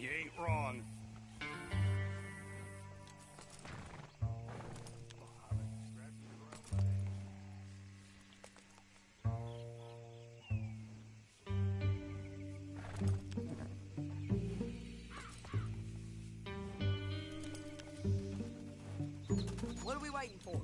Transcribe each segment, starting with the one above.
You ain't wrong. What are we waiting for?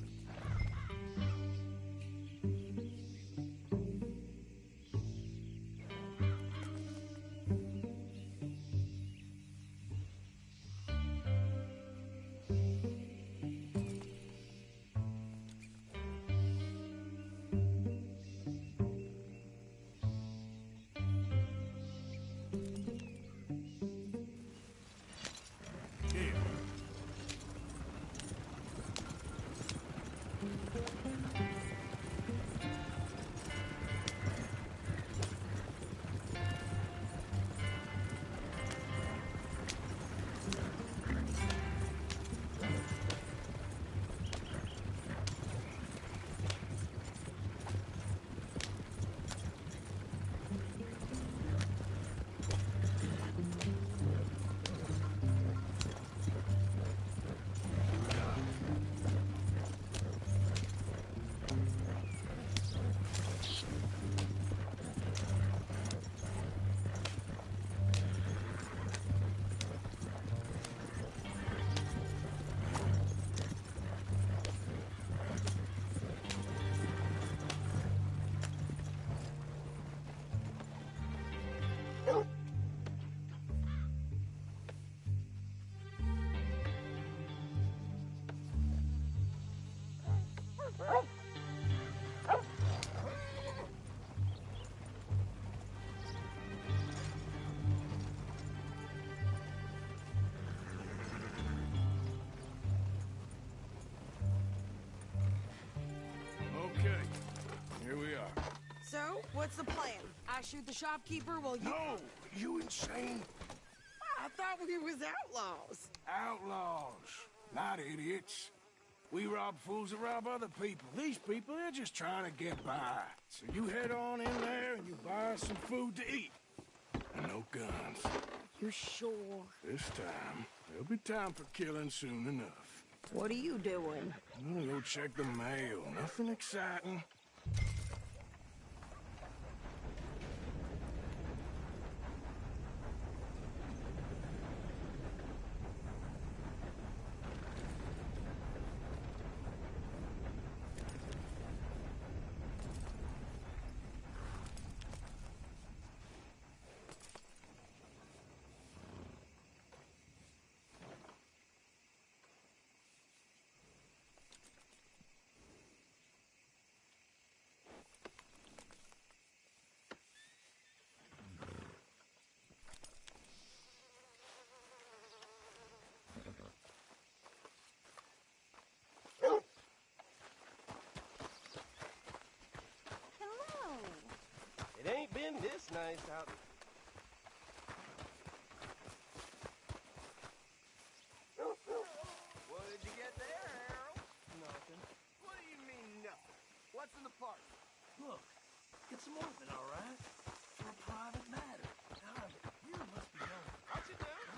Okay, here we are. So, what's the plan? I shoot the shopkeeper while you... No, you insane? I thought we was outlaws. Outlaws, not idiots. We rob fools that rob other people. These people, they're just trying to get by. So you head on in there and you buy some food to eat. And no guns. You sure? This time, there'll be time for killing soon enough. What are you doing? I'm gonna go check the mail. Nothing exciting. Hello. It ain't been this nice out. What did you get there, Harold? Nothing. What do you mean, nothing? What's in the park? Look, it's something, all right? For a private matter. However, you must be going. What you doing?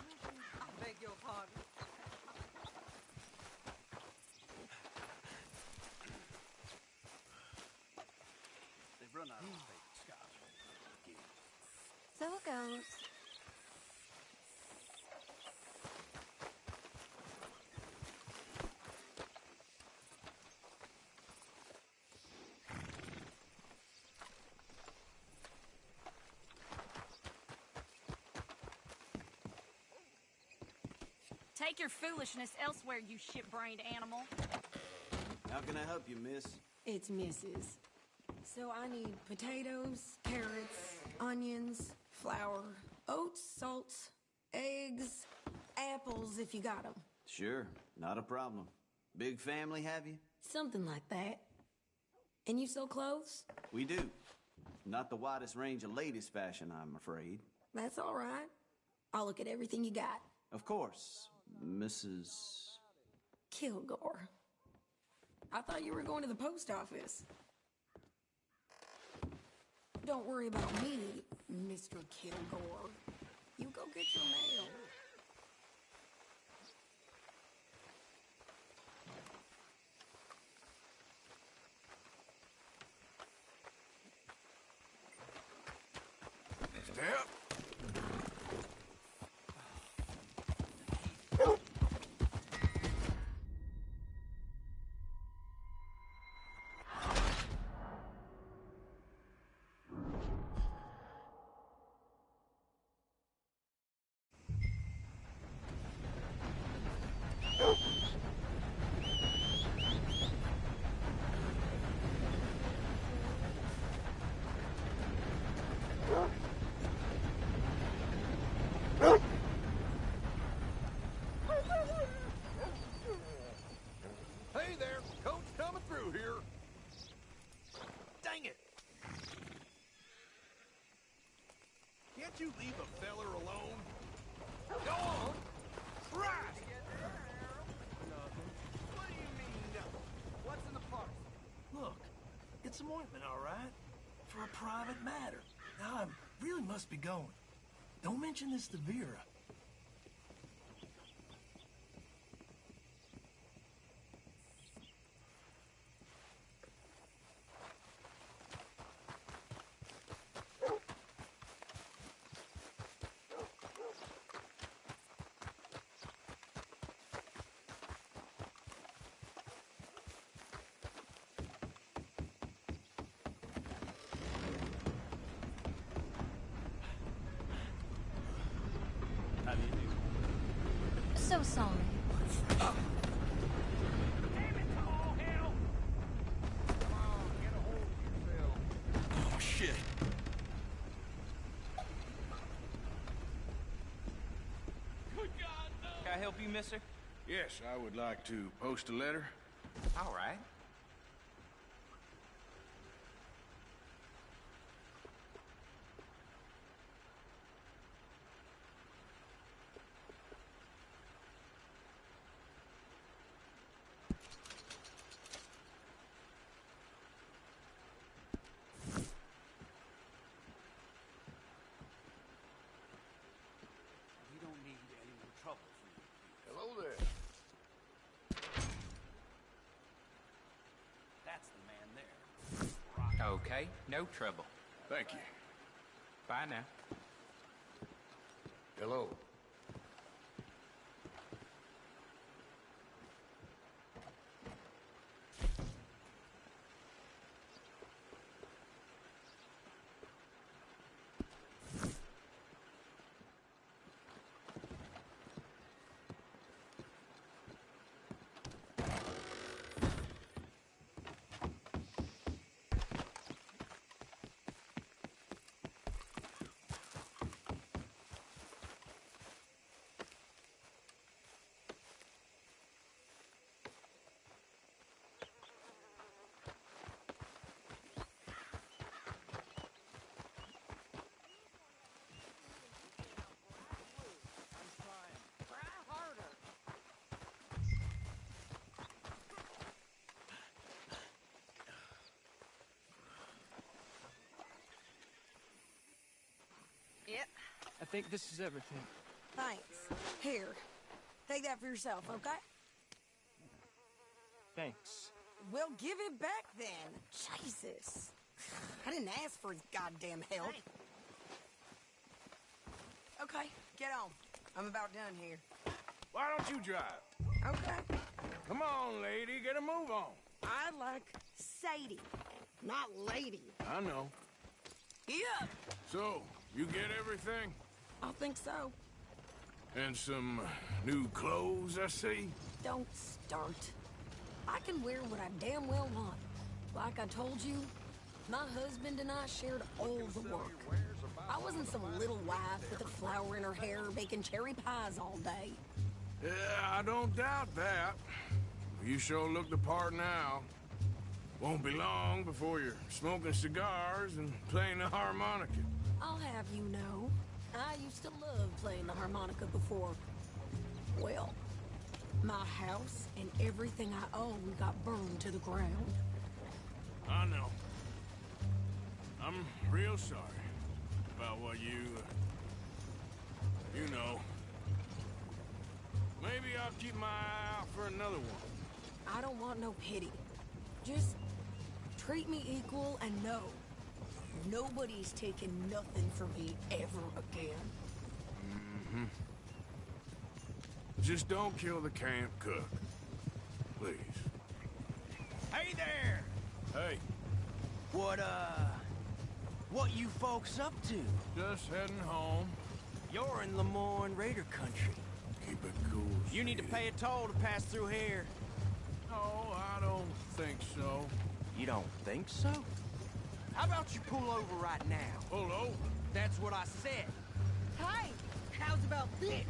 I beg your pardon. They've run out of fake scotch. So it goes. Take your foolishness elsewhere, you shit-brained animal. How can I help you, miss? It's Mrs. So I need potatoes, carrots, onions, flour, oats, salt, eggs, apples if you got them. Sure, not a problem. Big family, have you? Something like that. And you sell clothes? We do. Not the widest range of ladies' fashion, I'm afraid. That's all right. I'll look at everything you got. Of course, Mrs. Kilgore. I thought you were going to the post office. Don't worry about me, Mr. Kilgore. You go get your mail. Can't you leave a feller alone? Go on! Christ! What do you mean, no? What's in the parcel? Look, get some ointment, all right? For a private matter. Now, I really must be going. Don't mention this to Vera. So sorry. Damn it to all hell! Come on, get a hold of yourself. Oh, shit. Good God, no! Can I help you, mister? Yes, I would like to post a letter. All right. We don't need any more trouble for you. Hello there. That's the man there. Okay, no trouble. Thank you. Bye now. Hello. Yep. I think this is everything. Thanks. Here. Take that for yourself, okay? Thanks. Well, give it back then. Jesus. I didn't ask for his goddamn help. Okay, get on. I'm about done here. Why don't you drive? Okay. Come on, lady, get a move on. I like Sadie, not lady. I know. Yeah. So, you get everything? I think so. And some new clothes, I see? Don't start. I can wear what I damn well want. Like I told you, my husband and I shared all the work. I wasn't some little wife with a flower in her hair baking cherry pies all day. Yeah, I don't doubt that. You sure look the part now. Won't be long before you're smoking cigars and playing the harmonica. I'll have you know, I used to love playing the harmonica before. Well, my house and everything I own got burned to the ground. I know. I'm real sorry about what you know. Maybe I'll keep my eye out for another one. I don't want no pity. Just treat me equal and know nobody's taking nothing from me ever again. Mm-hmm. Just don't kill the camp cook. Please. Hey there! Hey, What you folks up to? just heading home. You're in Lemoyne Raider country. Keep it cool. You need to pay a toll to pass through here. No, I don't think so. You don't think so? How about you pull over right now? Pull over. That's what I said. Hey, how's about this?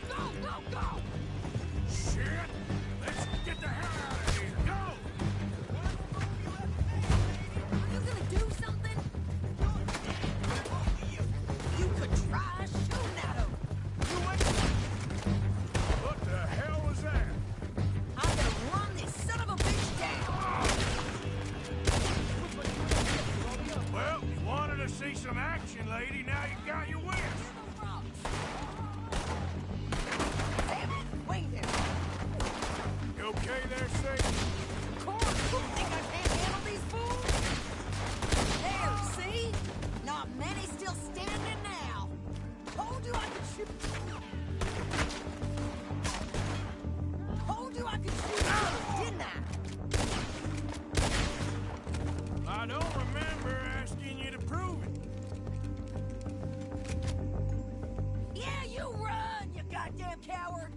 Go, go, go! Shit! Let's get the hell out of here. Go! Are you gonna do something? shoot. Told you I could shoot out, didn't I? I don't remember asking you to prove it. Yeah, you run, you goddamn coward!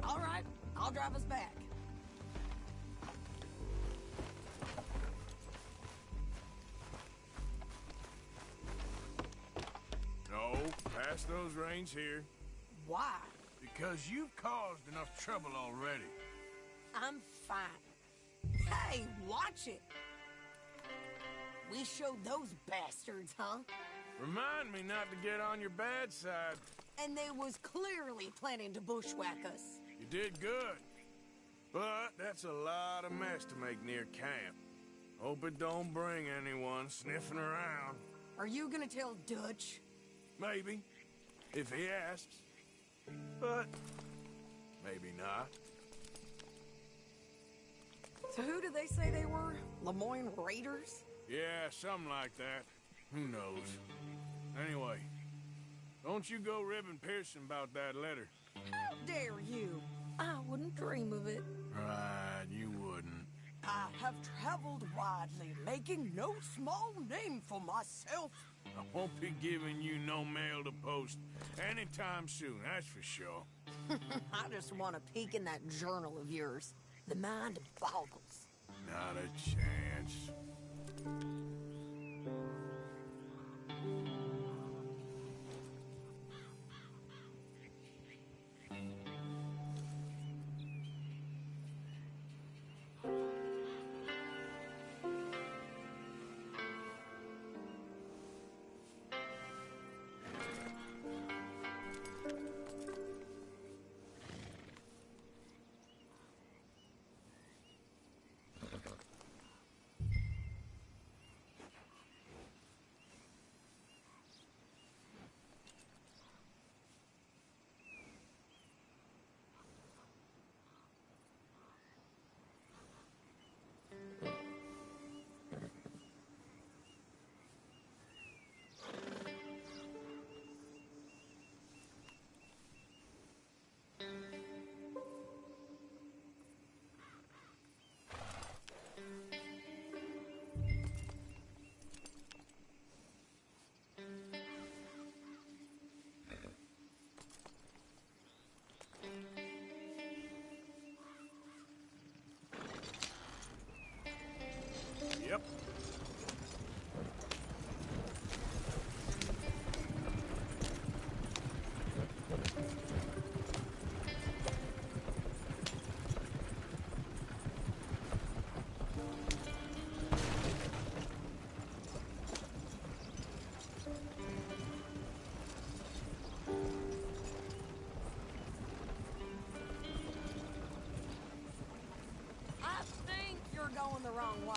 All right, I'll drive us back. No, pass those reins here. Why? Because you've caused enough trouble already. I'm fine. Hey, watch it! We showed those bastards, huh? Remind me not to get on your bad side. And they was clearly planning to bushwhack us. You did good. But that's a lot of mess to make near camp. Hope it don't bring anyone sniffing around. Are you gonna tell Dutch? Maybe, if he asks. But maybe not. So who do they say they were? Lemoyne Raiders? Yeah, something like that. Who knows? Anyway, don't you go ribbing Pearson about that letter. How dare you? I wouldn't dream of it. Right, you wouldn't. I have traveled widely, making no small name for myself. I won't be giving you no mail to post anytime soon, that's for sure. I just want a peek in that journal of yours. The mind boggles. Not a chance. Yep. I think you're going the wrong way.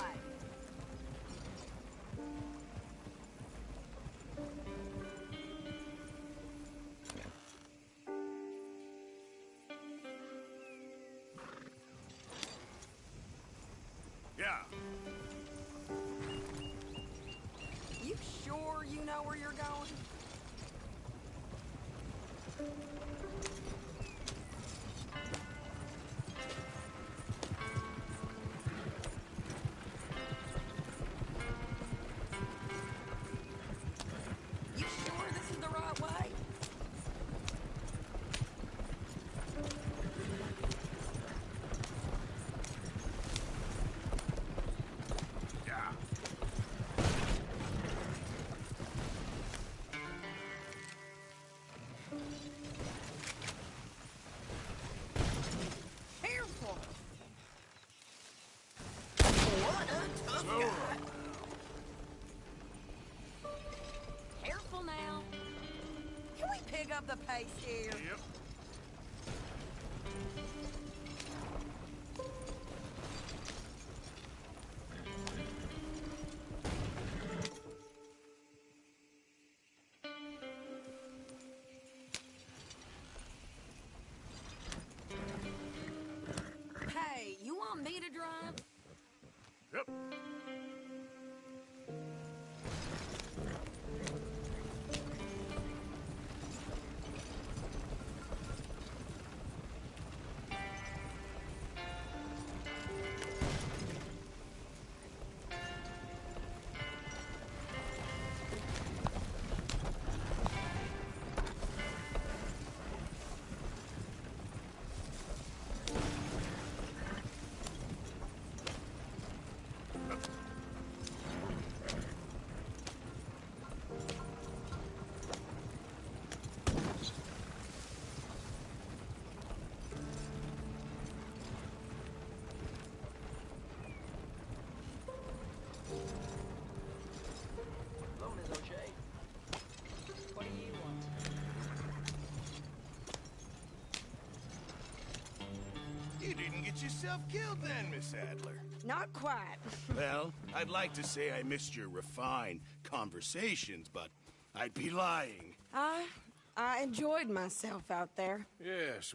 Yeah. You sure you know where you're going? You sure this is the right way? Yeah. Careful! What a tough So, guy! Careful now. Can we pick up the pace here? yep. Hey, you want me to drive? Yep. get yourself killed then, Miss Adler? Not quite. Well, I'd like to say I missed your refined conversations, but I'd be lying. I enjoyed myself out there. Yes,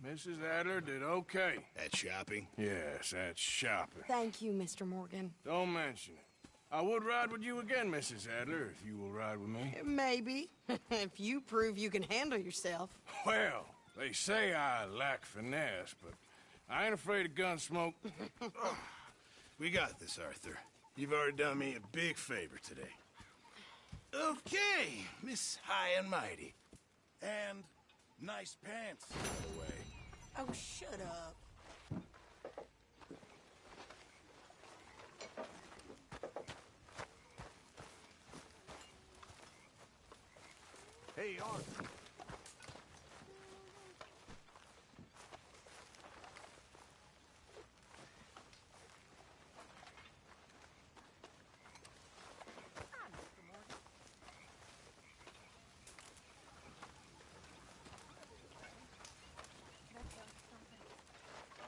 Mrs. Adler did okay. At shopping? Yes, at shopping. Thank you, Mr. Morgan. Don't mention it. I would ride with you again, Mrs. Adler, if you will ride with me. Maybe. If you prove you can handle yourself. Well, they say I lack finesse, but I ain't afraid of gun smoke. We got this, Arthur. You've already done me a big favor today. Okay, Miss High and Mighty. And nice pants, by the way. Oh, shut up. Hey, Arthur.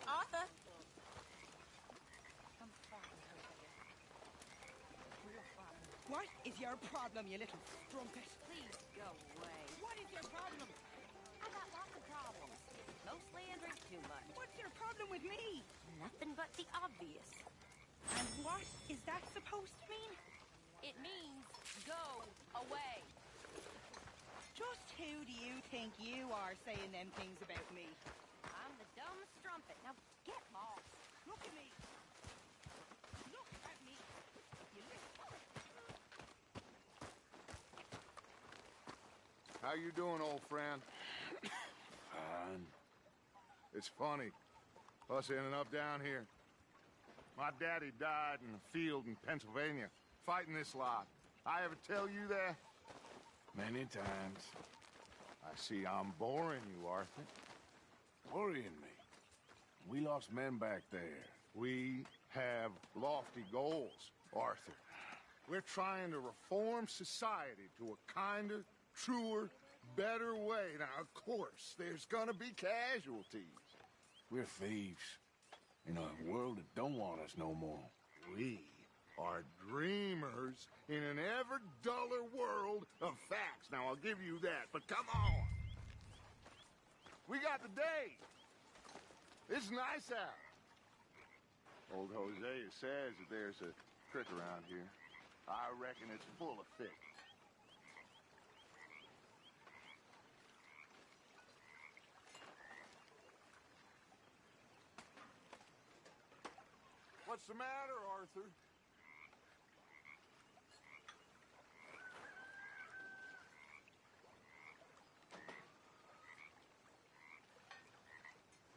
Arthur? What is your problem, you little strumpet? Please go away. What is your problem? I got lots of problems. Mostly I drink too much. What's your problem with me? Nothing but the obvious. And what is that supposed to mean? It means go away. Just who do you think you are saying them things about me? I'm the dumb strumpet. Now get lost. Look at me. Look at me. You little... How you doing, old friend? Fine. It's funny, us ending up down here. My daddy died in a field in Pennsylvania, fighting this lot. I ever tell you that? Many times. I see I'm boring you, Arthur. Worrying me. We lost men back there. We have lofty goals, Arthur. We're trying to reform society to a kinder, truer, better way. Now, of course, there's gonna be casualties. We're thieves. In a world that don't want us no more. We are dreamers in an ever duller world of facts. Now, I'll give you that, but come on. We got the day. It's nice out. Old Hosea says that there's a trick around here. I reckon it's full of fish. What's the matter, Arthur?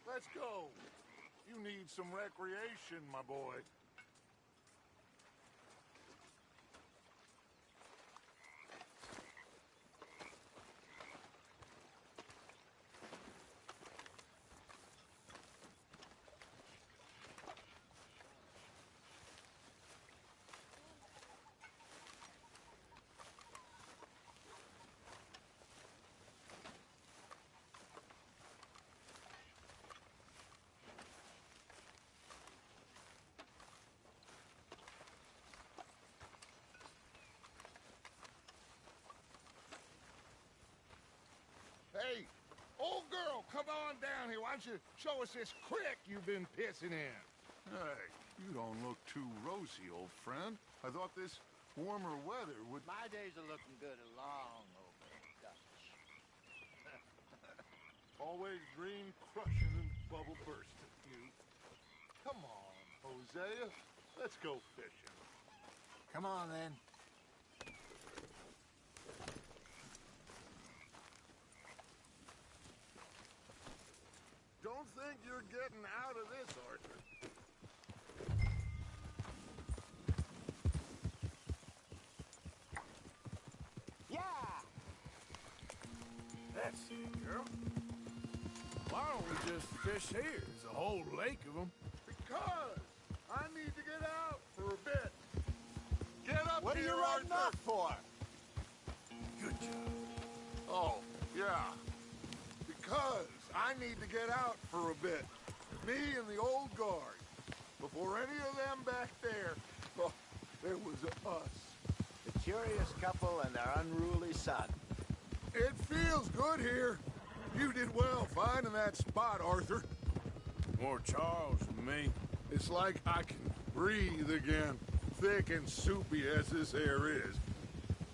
Let's go. You need some recreation, my boy. Hey, old girl, come on down here. Why don't you show us this creek you've been pissing in? Hey, you don't look too rosy, old friend. I thought this warmer weather would... My days are looking good along over Dutch. Always green crushing and bubble bursting, you. Come on, Hosea. Let's go fishing. Come on, then. Don't think you're getting out of this, Arthur. Yeah! That's it, girl. Why don't we just fish here? There's a whole lake of them. Because I need to get out for a bit. Get up What are here, you running Arthur. off for? Good job. Oh, yeah. Because I need to get out for a bit. Me and the old guard. Before any of them back there, oh, there was us. The curious couple and their unruly son. It feels good here. You did well finding that spot, Arthur. More Charles than me. It's like I can breathe again, thick and soupy as this air is.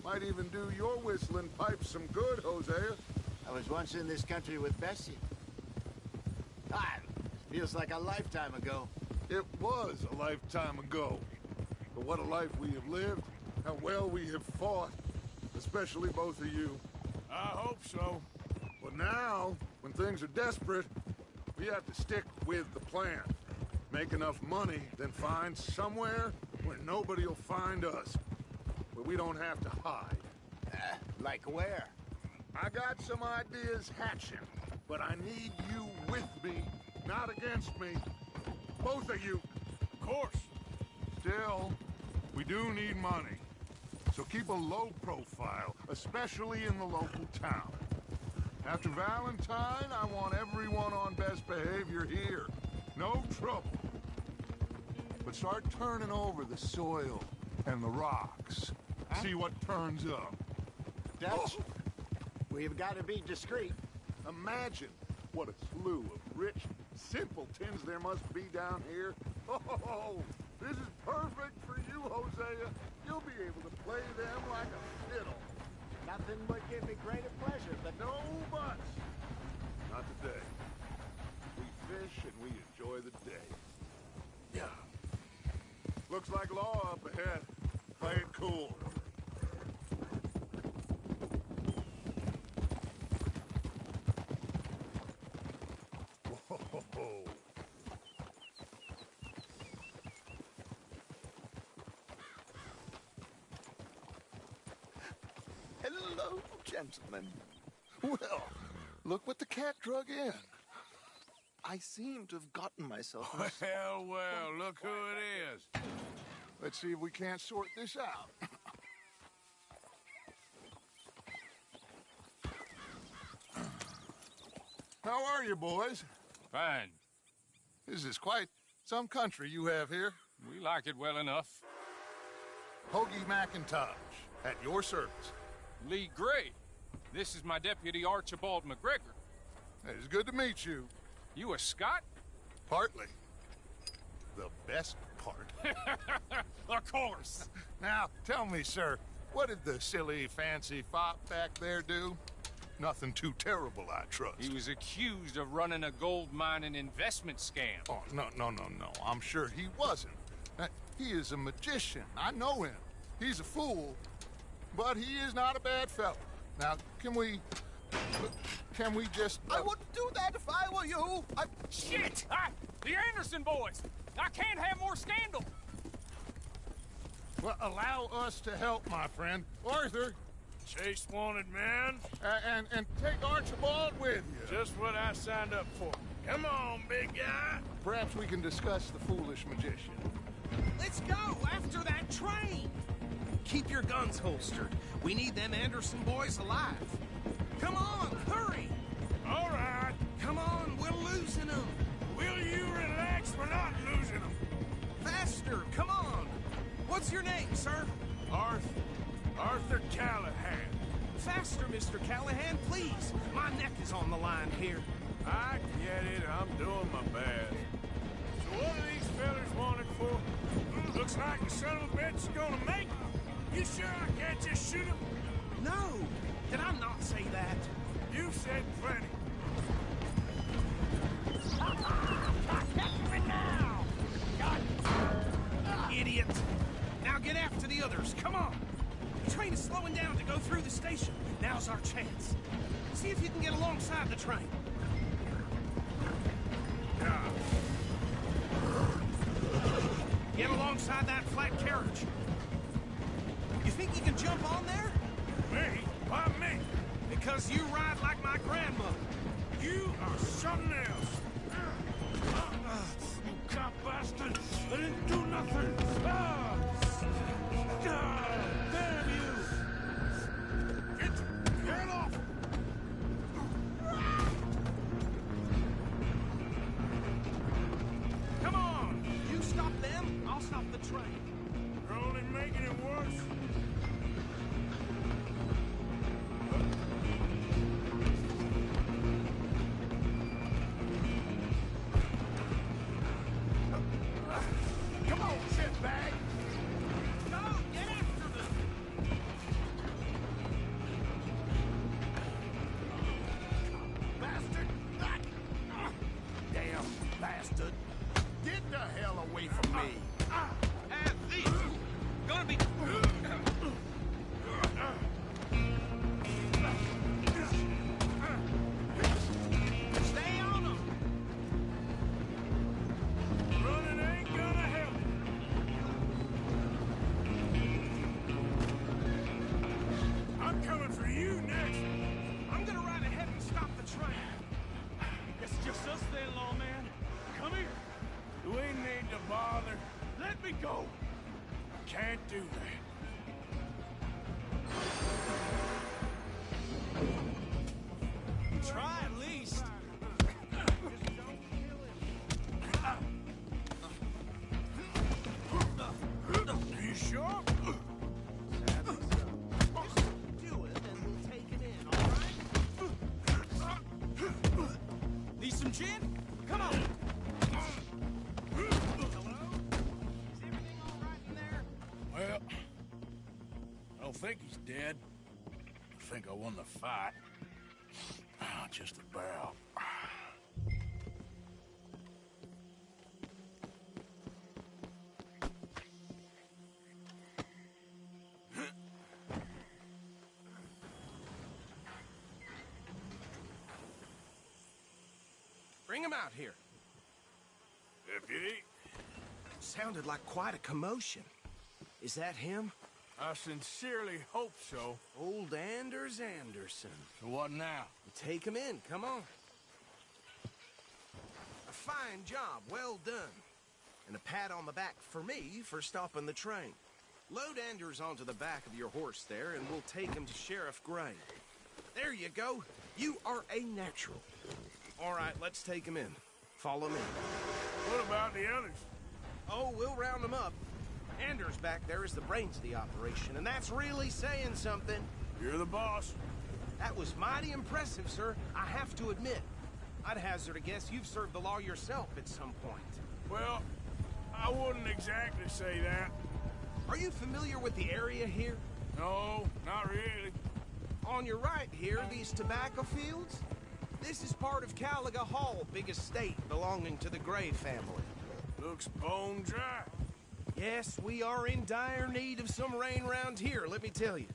Might even do your whistling pipes some good, Hosea. I was once in this country with Bessie. Ah, feels like a lifetime ago. It was a lifetime ago. But what a life we have lived, how well we have fought, especially both of you. I hope so. But now, when things are desperate, we have to stick with the plan. Make enough money, then find somewhere where nobody will find us. Where we don't have to hide. Like where? I got some ideas hatching, but I need you with me, not against me. Both of you. Of course. Still, we do need money. So keep a low profile, especially in the local town. After Valentine, I want everyone on best behavior here. No trouble. But start turning over the soil and the rocks. See what turns up. Dutch, we've got to be discreet. Imagine what a slew of rich simpletons there must be down here. Oh, this is perfect for you, Hosea. You'll be able to play them like a fiddle. Nothing would give me greater pleasure, but no buts. Not today. We fish and we enjoy the day. Yeah. Looks like law up ahead. Play it cool. Whoa. Hello, gentlemen. Well, look what the cat drug in. I seem to have gotten myself... Well, look who it is. Let's see if we can't sort this out. How are you, boys? Fine. This is quite some country you have here. We like it well enough. Hoagie McIntosh, at your service. Lee Gray. This is my deputy, Archibald McGregor. It's good to meet you. You a Scot? Partly. The best part. Of course. Now, tell me, sir, what did the silly, fancy fop back there do? Nothing too terrible, I trust. He was accused of running a gold mining investment scam. Oh, no. I'm sure he wasn't. He is a magician. I know him. He's a fool, but he is not a bad fellow. Now, can we just... I wouldn't do that if I were you. Shit! The Anderson boys! I can't have more scandal! Well, allow us to help, my friend. Arthur! Chase wanted man. And take Archibald with you. Just what I signed up for. Come on, big guy. Perhaps we can discuss the foolish magician. Let's go after that train. Keep your guns holstered. We need them Anderson boys alive. Come on, hurry. All right. Come on, we're losing them. Will you relax? We're not losing them. Faster, come on. What's your name, sir? Arthur Callahan. Faster, Mr. Callahan, please. My neck is on the line here. I get it. I'm doing my best. So what are these fellas wanted for? Looks like the son of a bitch is gonna make it. You sure I can't just shoot him? No. Did I not say that? You said plenty. Catch me now! Idiot! Now get after the others, come on! The train is slowing down to go through the station. Now's our chance. See if you can get alongside the train. Get alongside that flat carriage. You think you can jump on there? Me? Why me? Because you ride like my grandmother. You are something else. You cop bastard! I didn't do nothing! Damn you! Get off! train. You're only making it worse. Come on, shitbag! Go, get after them! Bastard! Damn bastard! Get the hell away from me! Have these! Gonna be... Stay on them! Running ain't gonna help. I'm coming for you next. I'm gonna ride ahead and stop the train. It's just us then, lawman. Come here. You ain't need to bother. Let me go. Can't do that. Try at least. You sure? Do it, and we'll take it in, all right? Need some gin? Come on. Hello? Is everything all right in there? Well, I don't think he's dead. I think I won the fight. Just about. Bring him out here. Deputy? Sounded like quite a commotion. Is that him? I sincerely hope so. Old Anders Anderson. So what now? Take him in, come on. A fine job, well done. And a pat on the back for me for stopping the train. Load Anders onto the back of your horse there, and we'll take him to Sheriff Gray. There you go. You are a natural. All right, let's take him in. Follow me. What about the others? Oh, we'll round them up. Anders back there is the brains of the operation, and that's really saying something. You're the boss. That was mighty impressive, sir. I have to admit. I'd hazard a guess you've served the law yourself at some point. Well, I wouldn't exactly say that. Are you familiar with the area here? No, not really. On your right here, these tobacco fields? This is part of Caliga Hall, big estate belonging to the Gray family. Looks bone dry. Yes, we are in dire need of some rain round here, let me tell you.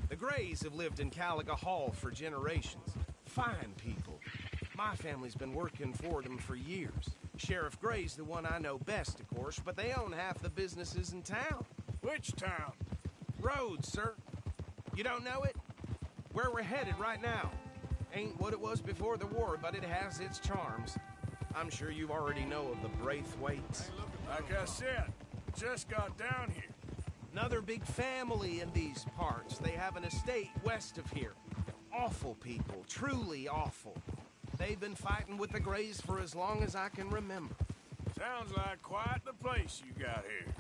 The Grays have lived in Caliga Hall for generations. Fine people. My family's been working for them for years. Sheriff Gray's the one I know best, of course, but they own half the businesses in town. Which town? Rhodes, sir. You don't know it? Where we're headed right now. Ain't what it was before the war, but it has its charms. I'm sure you already know of the Braithwaites. Like I said, just got down here. Another big family in these parts. They have an estate west of here. Awful people, truly awful. They've been fighting with the Grays for as long as I can remember. Sounds like quite the place you got here.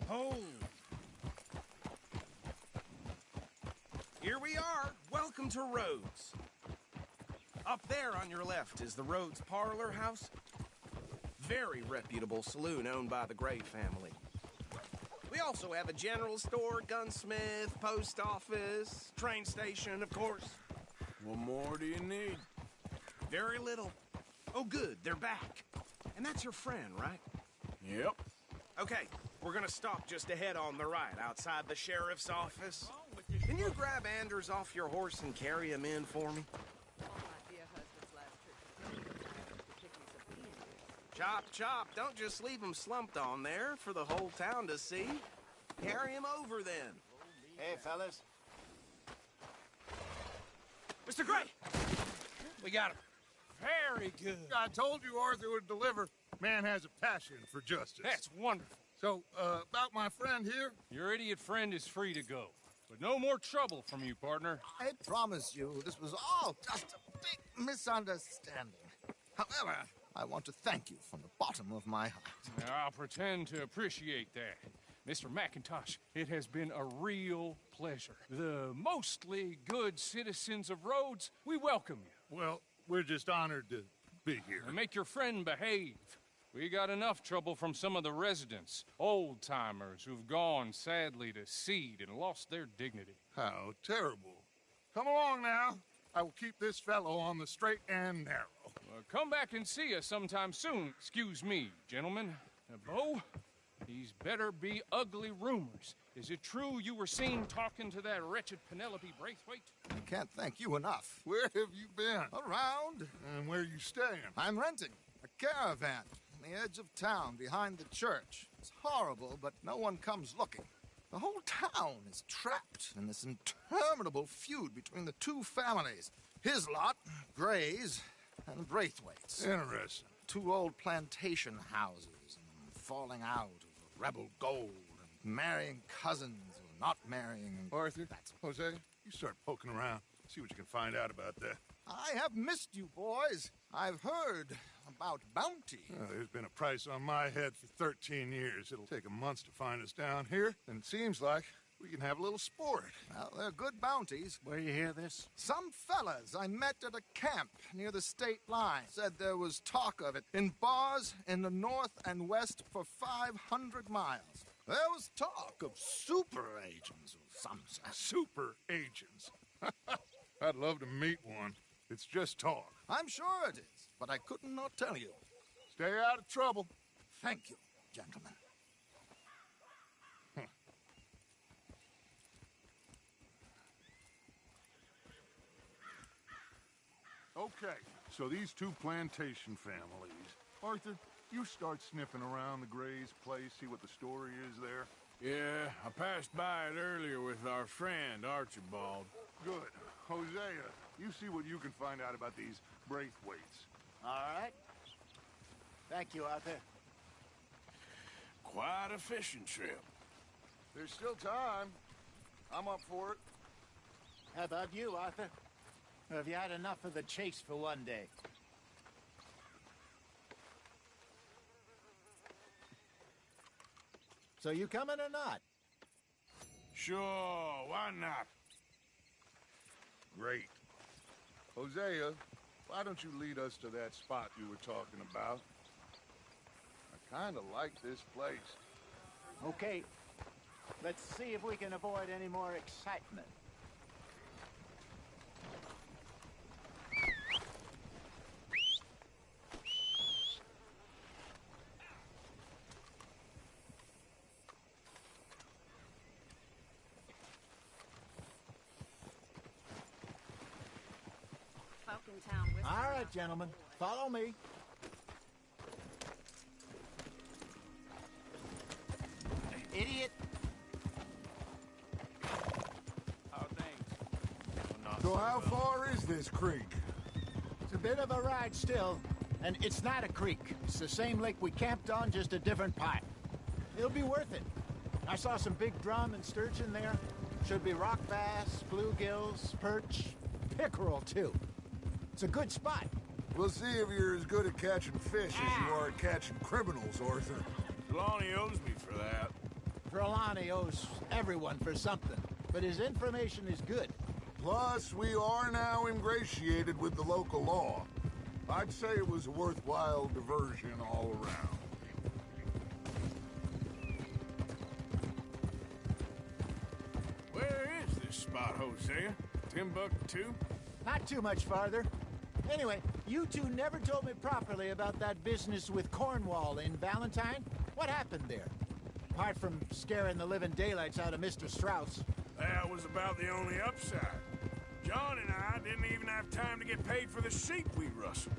Oh. Here we are. Welcome to Rhodes. Up there on your left is the Rhodes Parlor House. Very reputable saloon owned by the Gray family. We also have a general store, gunsmith, post office, train station, of course. What more do you need? Very little. Oh, good, they're back. And that's your friend, right? Yep. Okay, we're gonna stop just ahead on the right, outside the sheriff's office. Can you grab Anders off your horse and carry him in for me? Chop, chop. Don't just leave him slumped on there for the whole town to see. Carry him over, then. Hey, fellas. Mr. Gray! We got him. Very good. I told you Arthur would deliver. Man has a passion for justice. That's wonderful. So, about my friend here? Your idiot friend is free to go. But no more trouble from you, partner. I promise you, this was all just a big misunderstanding. However, I want to thank you from the bottom of my heart. I'll pretend to appreciate that. Mr. McIntosh, it has been a real pleasure. The mostly good citizens of Rhodes, we welcome you. Well, we're just honored to be here. And make your friend behave. We got enough trouble from some of the residents, old-timers who've gone, sadly, to seed and lost their dignity. How terrible. Come along now. I will keep this fellow on the straight and narrow. Come back and see us sometime soon. Excuse me, gentlemen. Bo, these better be ugly rumors. Is it true you were seen talking to that wretched Penelope Braithwaite? I can't thank you enough. Where have you been? Around. And where are you staying? I'm renting a caravan on the edge of town behind the church. It's horrible, but no one comes looking. The whole town is trapped in this interminable feud between the two families. His lot, Gray's, and Braithwaite's. Interesting. Two old plantation houses, and falling out over rebel gold, and marrying cousins or not marrying. Arthur, Jose, you start poking around. See what you can find out about that. I have missed you, boys. I've heard about bounty. There's been a price on my head for 13 years. It'll take a month to find us down here, and it seems like we can have a little sport. Well, they're good bounties. Where you hear this? Some fellas I met at a camp near the state line said there was talk of it in bars in the north and west for 500 miles. There was talk of super agents of some sort. Super agents? I'd love to meet one. It's just talk. I'm sure it is, but I couldn't not tell you. Stay out of trouble. Thank you, gentlemen. Okay, so these two plantation families. Arthur, you start sniffing around the Gray's place, see what the story is there. Yeah, I passed by it earlier with our friend, Archibald. Good. Hosea, you see what you can find out about these Braithwaites. All right. Thank you, Arthur. Quite a fishing trip. There's still time. I'm up for it. How about you, Arthur? Or have you had enough of the chase for one day? So you coming or not? Sure, why not? Great. Hosea, why don't you lead us to that spot you were talking about? I kind of like this place. Okay. Let's see if we can avoid any more excitement. All right, gentlemen. Follow me. Idiot. How things? So how far is this creek? It's a bit of a ride still, and it's not a creek. It's the same lake we camped on, just a different part. It'll be worth it. I saw some big drum and sturgeon there. Should be rock bass, bluegills, perch, pickerel, too. It's a good spot. We'll see if you're as good at catching fish as you are at catching criminals, Arthur. Trelawney owes me for that. Trelawney owes everyone for something, but his information is good. Plus, we are now ingratiated with the local law. I'd say it was a worthwhile diversion all around. Where is this spot, Hosea? Timbuktu? Not too much farther. Anyway, you two never told me properly about that business with Cornwall in Valentine. What happened there? Apart from scaring the living daylights out of Mr. Strauss. That was about the only upside. John and I didn't even have time to get paid for the sheep we rustled.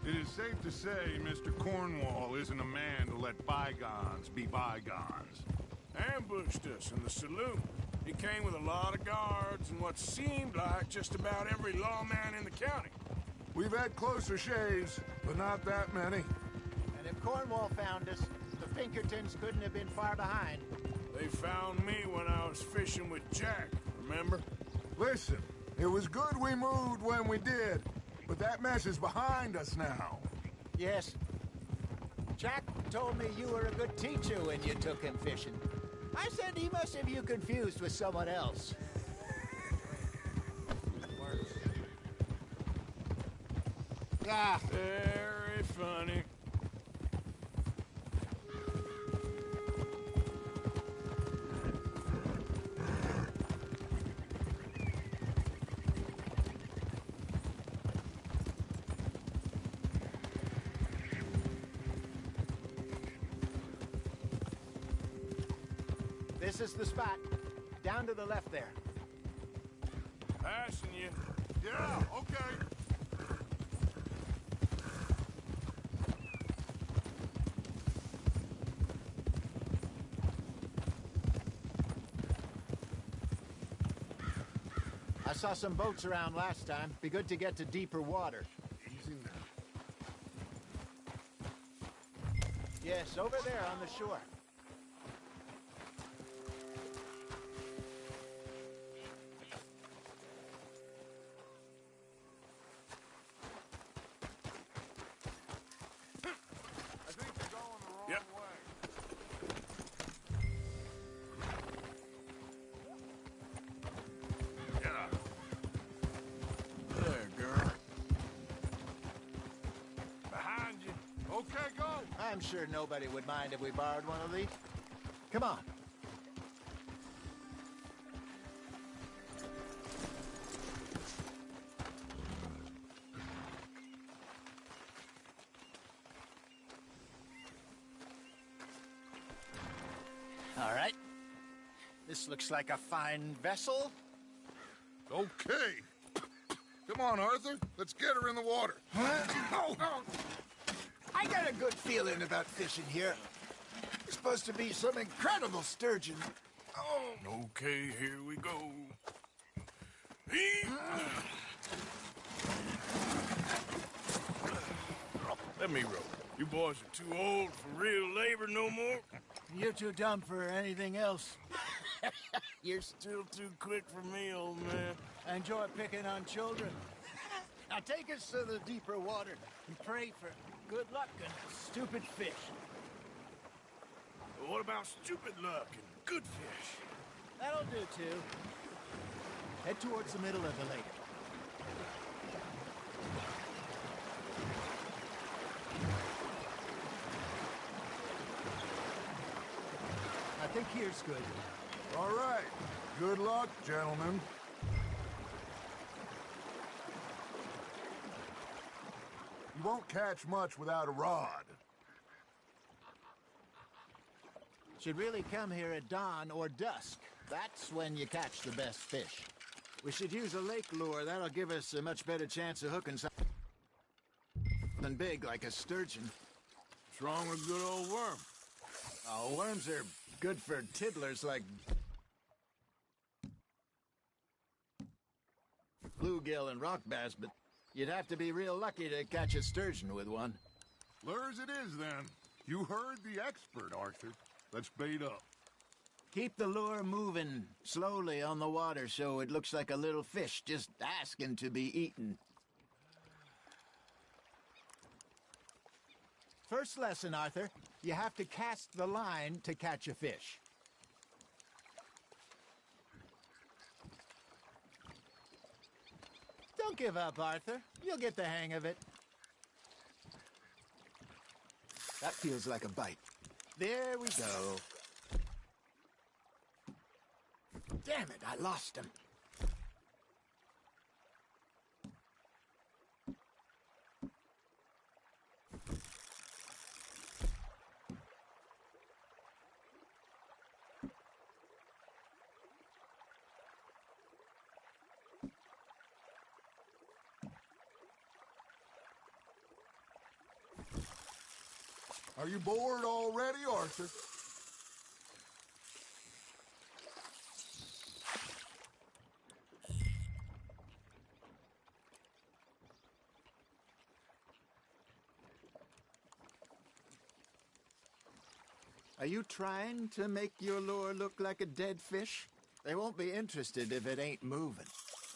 It is safe to say Mr. Cornwall isn't a man to let bygones be bygones. Ambushed us in the saloon. He came with a lot of guards and what seemed like just about every lawman in the county. We've had closer shaves, but not that many. And if Cornwall found us, the Pinkertons couldn't have been far behind. They found me when I was fishing with Jack, remember? Listen, it was good we moved when we did. But that mess is behind us now. Yes. Jack told me you were a good teacher when you took him fishing. I said he must have you confused with someone else. Ah, very funny. This is the spot. Down to the left there. Passing you. Yeah, okay. I saw some boats around last time. Be good to get to deeper water. Easy now. Yes, over there on the shore. I think you're going the wrong way. Yeah. There, girl. Behind you. Okay, go. I'm sure nobody would mind if we borrowed one of these. Come on. All right. This looks like a fine vessel. Okay. Come on, Arthur. Let's get her in the water. I got a good feeling about fishing here. It's supposed to be some incredible sturgeon. Okay, here we go. Let me row. You boys are too old for real labor no more. You're too dumb for anything else. You're still too quick for me, old man. I enjoy picking on children. Now take us to the deeper water and pray for good luck and stupid fish. What about stupid luck and good fish? That'll do, too. Head towards the middle of the lake. I think here's good. All right. Good luck, gentlemen. You won't catch much without a rod. Should really come here at dawn or dusk. That's when you catch the best fish. We should use a lake lure. That'll give us a much better chance of hooking something big like a sturgeon. What's wrong with good old worm? Oh, worms are good for tiddlers like bluegill and rock bass, but you'd have to be real lucky to catch a sturgeon with one. Lures it is, then. You heard the expert, Arthur. Let's bait up. Keep the lure moving slowly on the water so it looks like a little fish just asking to be eaten. First lesson, Arthur. You have to cast the line to catch a fish. Don't give up, Arthur. You'll get the hang of it. That feels like a bite. There we go. Damn it, I lost him. Are you bored already, Arthur? Are you trying to make your lure look like a dead fish? They won't be interested if it ain't moving.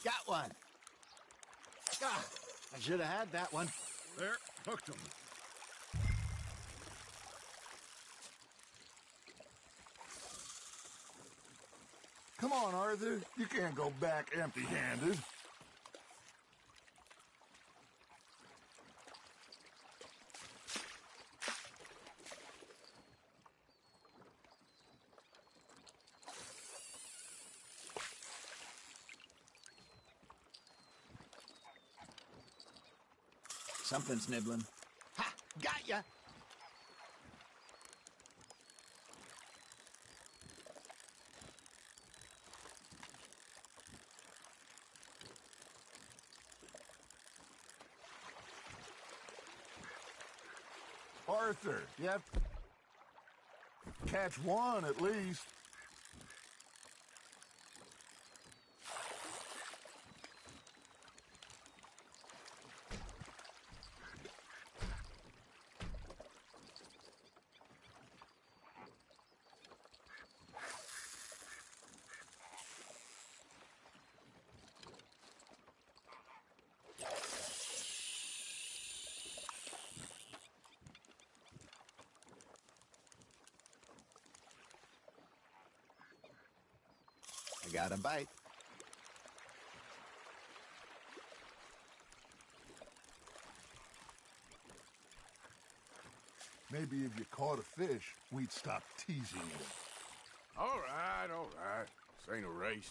Got one. Ah, I should have had that one. There, hooked him. Come on, Arthur. You can't go back empty-handed. Something's nibbling. Ha! Got ya! Arthur, you have to catch one at least. I got a bite. Maybe if you caught a fish, we'd stop teasing you. All right, all right. This ain't a race.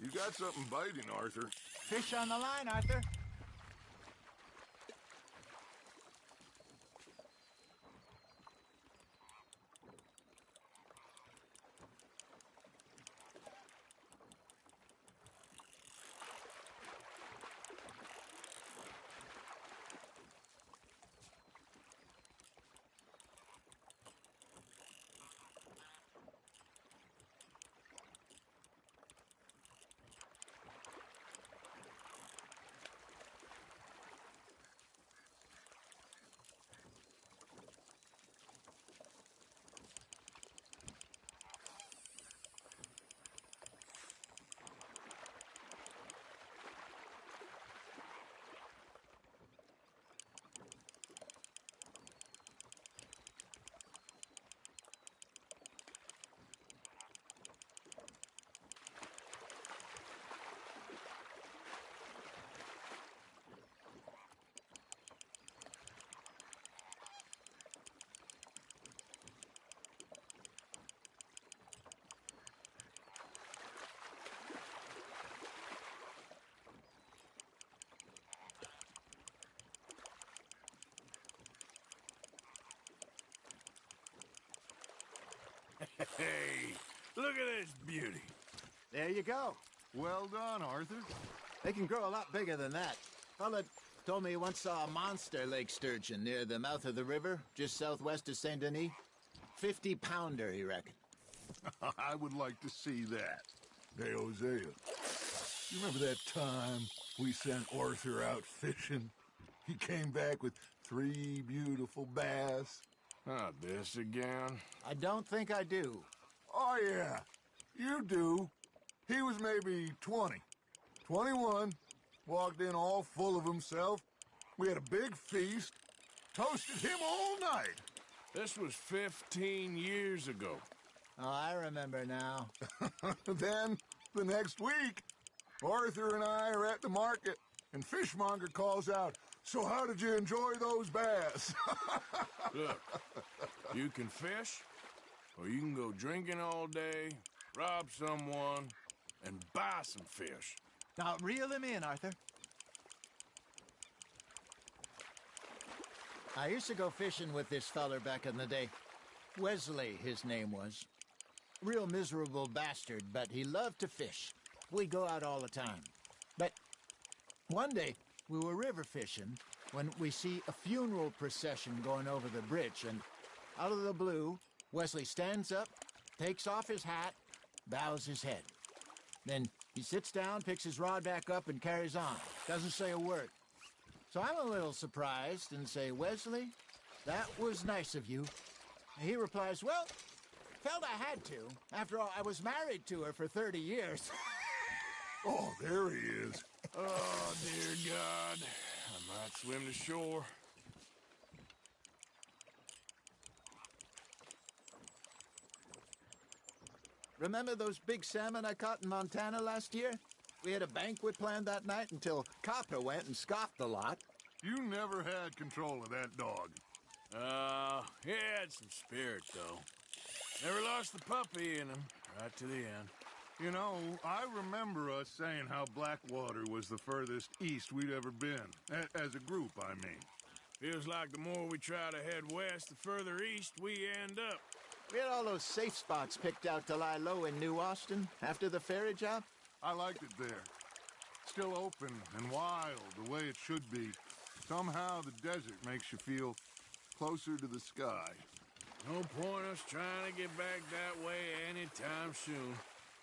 You got something biting, Arthur. Fish on the line, Arthur. Hey, look at this beauty. There you go. Well done, Arthur. They can grow a lot bigger than that. Fella told me he once saw a monster lake sturgeon near the mouth of the river, just southwest of Saint Denis. 50-pounder, he reckoned. I would like to see that. Hey, Hosea, you remember that time we sent Arthur out fishing? He came back with 3 beautiful bass. Not this again. I don't think I do. Oh, yeah, you do. He was maybe 20, 21, walked in all full of himself. We had a big feast, toasted him all night. This was 15 years ago. Oh, I remember now. Then, the next week, Arthur and I are at the market, and Fishmonger calls out, So how did you enjoy those bass? Look, you can fish, or you can go drinking all day, rob someone, and buy some fish. Now, reel him in, Arthur. I used to go fishing with this feller back in the day. Wesley, his name was. Real miserable bastard, but he loved to fish. We'd go out all the time. But one day, we were river fishing when we see a funeral procession going over the bridge, and out of the blue, Wesley stands up, takes off his hat, bows his head. Then he sits down, picks his rod back up, and carries on. Doesn't say a word. So I'm a little surprised and say, Wesley, that was nice of you. And he replies, well, felt I had to. After all, I was married to her for 30 years. Oh, there he is. Oh, dear God. I might swim to shore. Remember those big salmon I caught in Montana last year? We had a banquet planned that night until Copper went and scoffed a lot. You never had control of that dog. He had some spirit, though. Never lost the puppy in him, right to the end. You know, I remember us saying how Blackwater was the furthest east we'd ever been. As a group, I mean. Feels like the more we try to head west, the further east we end up. We had all those safe spots picked out to lie low in New Austin after the ferry job. I liked it there. Still open and wild, the way it should be. Somehow the desert makes you feel closer to the sky. No point us trying to get back that way anytime soon.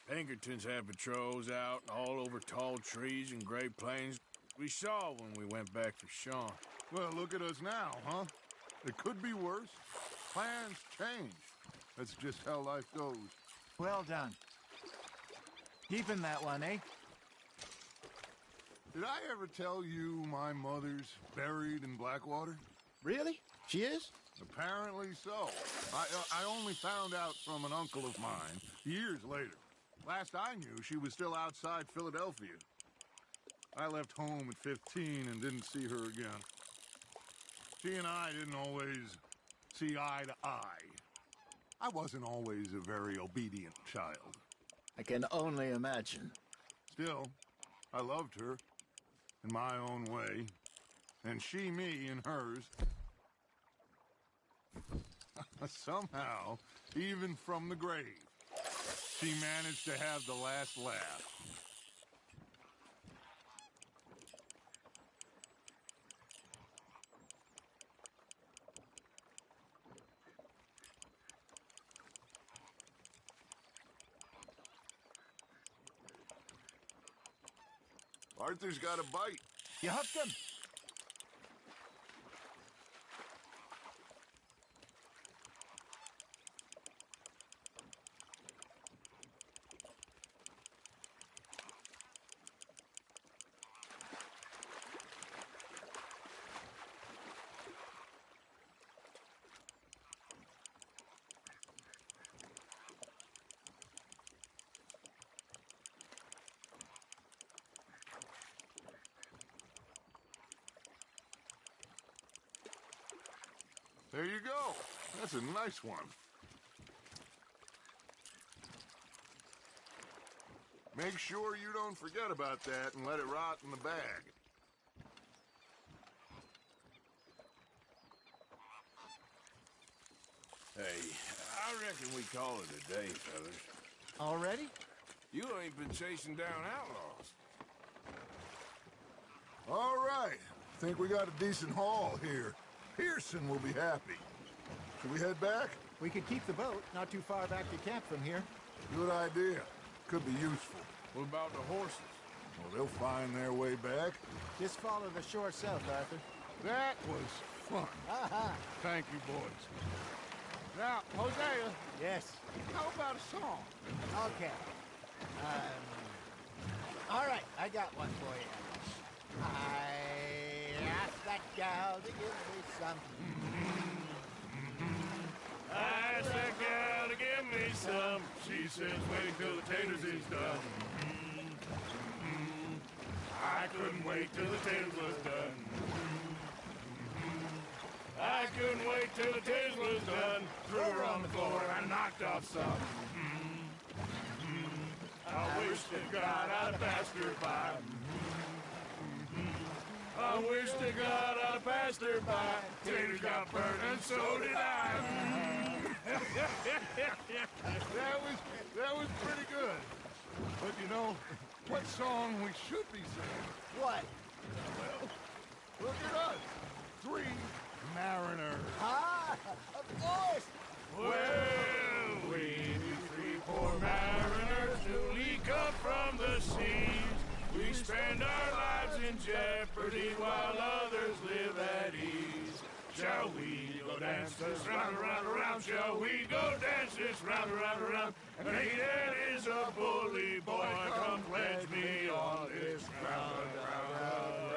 Pinkertons had patrols out all over tall trees and Great Plains. We saw when we went back for Sean. Well, look at us now, huh? It could be worse. Plans change. That's just how life goes. Well done. Keeping that one, eh? Did I ever tell you my mother's buried in Blackwater? Really? She is? Apparently so. I only found out from an uncle of mine years later. Last I knew, she was still outside Philadelphia. I left home at 15 and didn't see her again. She and I didn't always see eye to eye. I wasn't always a very obedient child. I can only imagine. Still, I loved her in my own way, and she me in hers. Somehow, even from the grave, she managed to have the last laugh. Arthur's got a bite. You hooked him? There you go. That's a nice one. Make sure you don't forget about that and let it rot in the bag. Hey, I reckon we call it a day, fellas. Already? You ain't been chasing down outlaws. All right. Think we got a decent haul here. Pearson will be happy. Should we head back? We could keep the boat not too far back to camp from here. Good idea. Could be useful. What about the horses? Well, they'll find their way back. Just follow the shore south, Arthur. That was fun. Thank you, boys. Now, Hosea. Yes? How about a song? Okay. All right, I got one for you. I asked that gal to give me some. I asked that gal to give me some. She says, wait till the taters is done. I couldn't wait till the taters was done. I couldn't wait till the taste was done. Threw her on the floor and I knocked off some. I wish to God I'd passed her by. I wish to God I'd passed her by. Taters got burnt and so did I. That was pretty good. But you know, what song we should be singing? What? Well, look at us. 3 mariners. Ah, of course. Well, we 3 poor mariners newly come from the seas. We spend our lives in jeopardy while others live at ease. Shall we go dance this round, around, around? Shall we go dance this round, around, around? And he that is a bully boy, come pledge me on this round, round, round.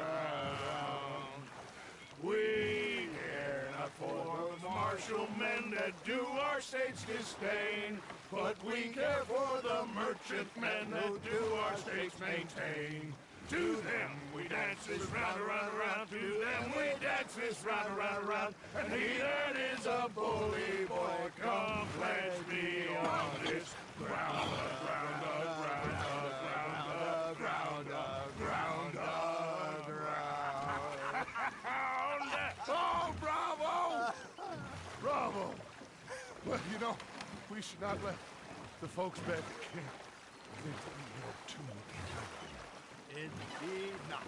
We care not for the martial men that do our state's disdain, but we care for the merchant men that do our state's maintain. To them we dance this round, around, around. To them we dance this round, around, around. And he that is a bully boy, come pledge me on this ground, ground, ground, ground, ground, ground, ground. Oh, bravo! Bravo! Well, you know, we should not let the folks back at camp think that we had too much time. Indeed not.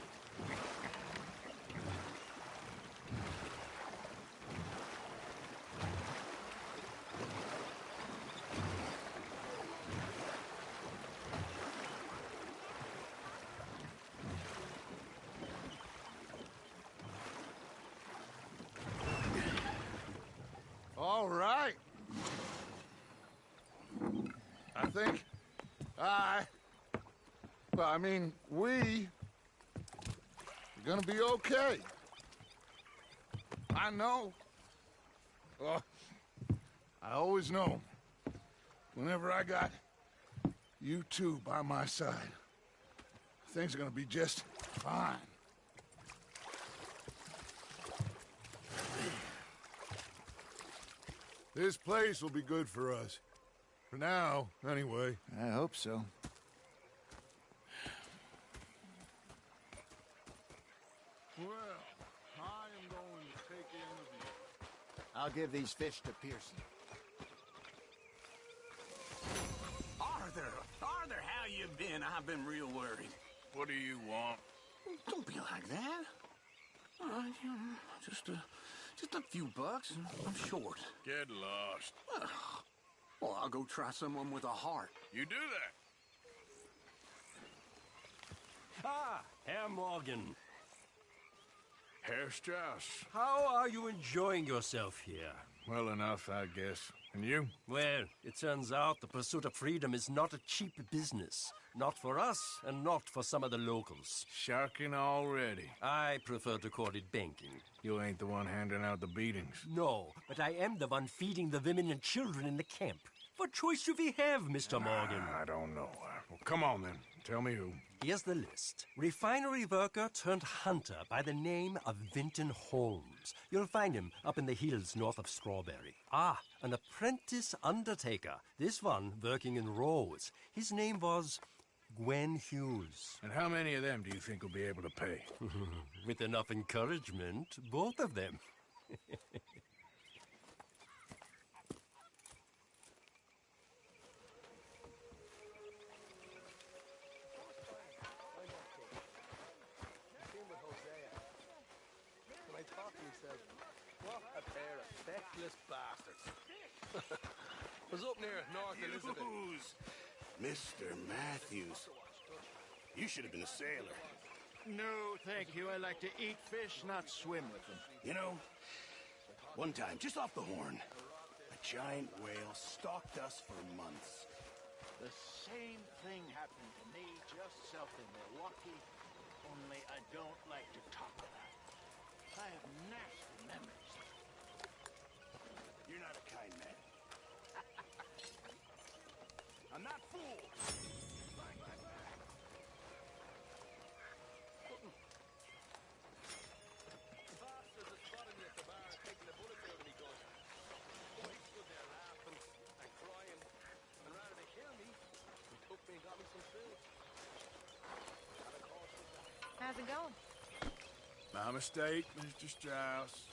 All right. I think we're gonna be okay. I know. I always know. Whenever I got you two by my side, things are gonna be just fine. This place will be good for us. For now, anyway. I hope so. Well, I am going to take in the view. I'll give these fish to Pearson. Arthur, how you been? I've been real worried. What do you want? Don't be like that. Just a few bucks. I'm short. Get lost. Well, I'll go try someone with a heart. You do that. Ah, Herr Morgan. Herr Strauss. How are you enjoying yourself here? Well enough, I guess. And you? Well, it turns out the pursuit of freedom is not a cheap business. Not for us, and not for some of the locals. Sharking already. I prefer to call it banking. You ain't the one handing out the beatings. No, but I am the one feeding the women and children in the camp. What choice do we have, Mr. Morgan? I don't know. Well, come on, then. Tell me who. Here's the list. Refinery worker turned hunter by the name of Vinton Holmes. You'll find him up in the hills north of Strawberry. Ah, an apprentice undertaker. This one working in Rose. His name was Gwen Hughes. And how many of them do you think will be able to pay? With enough encouragement, both of them. Was up near North Elizabeth. Mr. Matthews. You should have been a sailor. No, thank you. I like to eat fish, not swim with them. You know, one time, just off the Horn, a giant whale stalked us for months. The same thing happened to me just south of Milwaukee, only I don't like to talk about it. I have nasty memories. You're not a kind man. I'm not fooled. it going? My mistake, Mr. Strauss.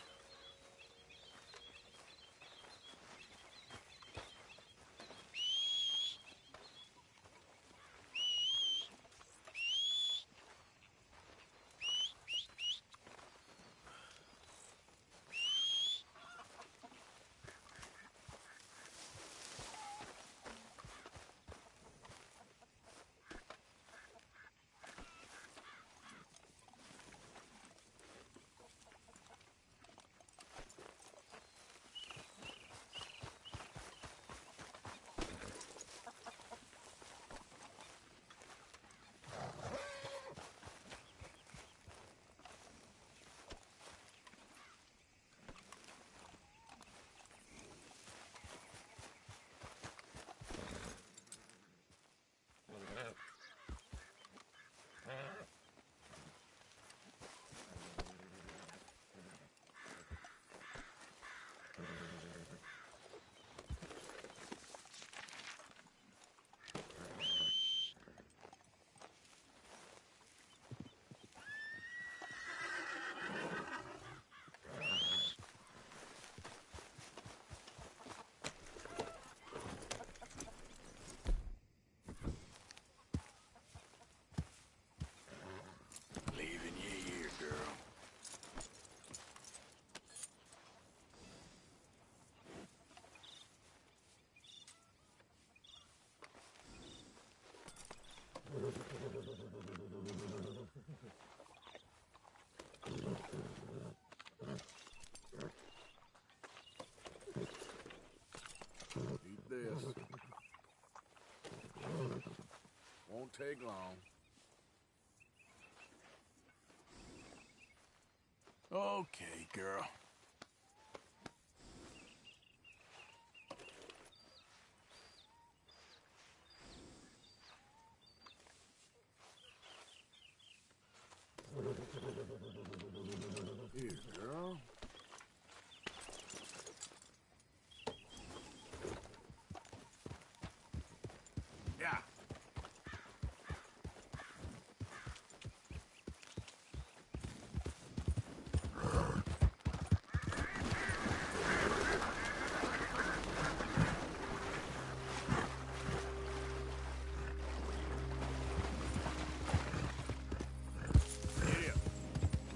Leaving you here, girl. Eat this. Won't take long. Okay, girl. Here, girl. Yeah.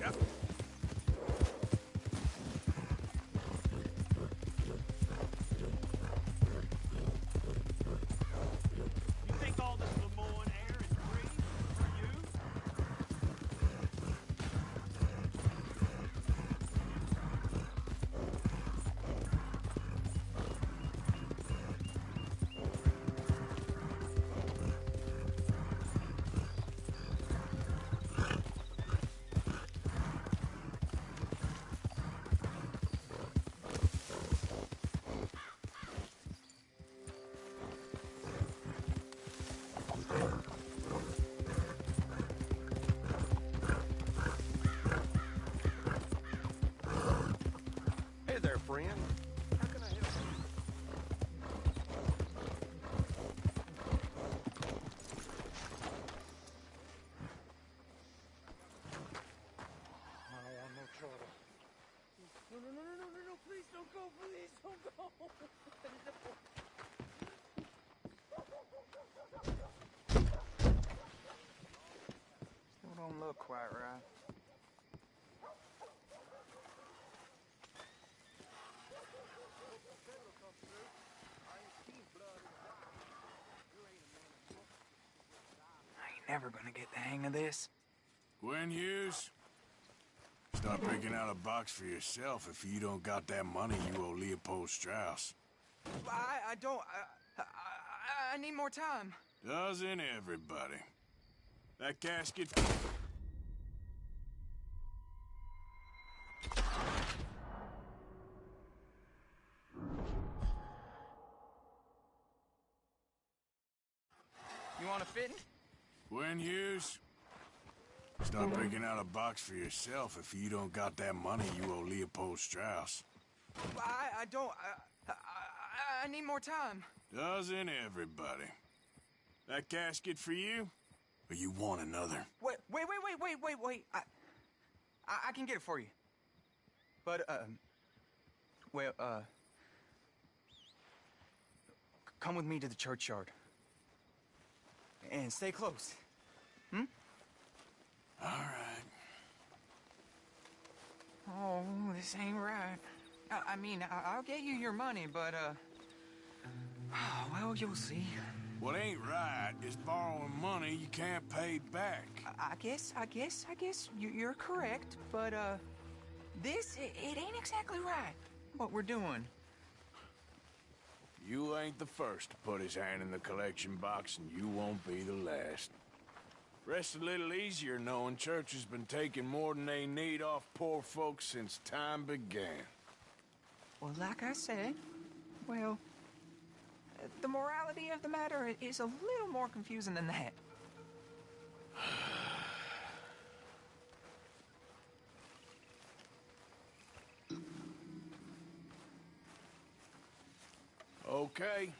Yep. You think all this Lemoyne air is free for you? Hey there, friend. How can I help you? I don't want no trouble. No, please don't go, please don't go. Still don't look quite right. I ain't never gonna get the hang of this. Gwen Hughes, start picking out a box for yourself if you don't got that money you owe Leopold Strauss. I don't. I need more time. Doesn't everybody? That casket... You want a fitting? Gwen Hughes, start picking out a box for yourself if you don't got that money you owe Leopold Strauss. I don't. I need more time. Doesn't everybody? That casket for you? or you want another? Wait. I can get it for you. But, come with me to the churchyard. And stay close. Hmm? All right. Oh, this ain't right. I mean, I'll get you your money, but, well, you'll see. What ain't right is borrowing money you can't pay back. I guess you're correct, but, it ain't exactly right, what we're doing. You ain't the first to put his hand in the collection box, and you won't be the last. Rest a little easier knowing church has been taking more than they need off poor folks since time began. Well, like I said, well, the morality of the matter is a little more confusing than that. Okay.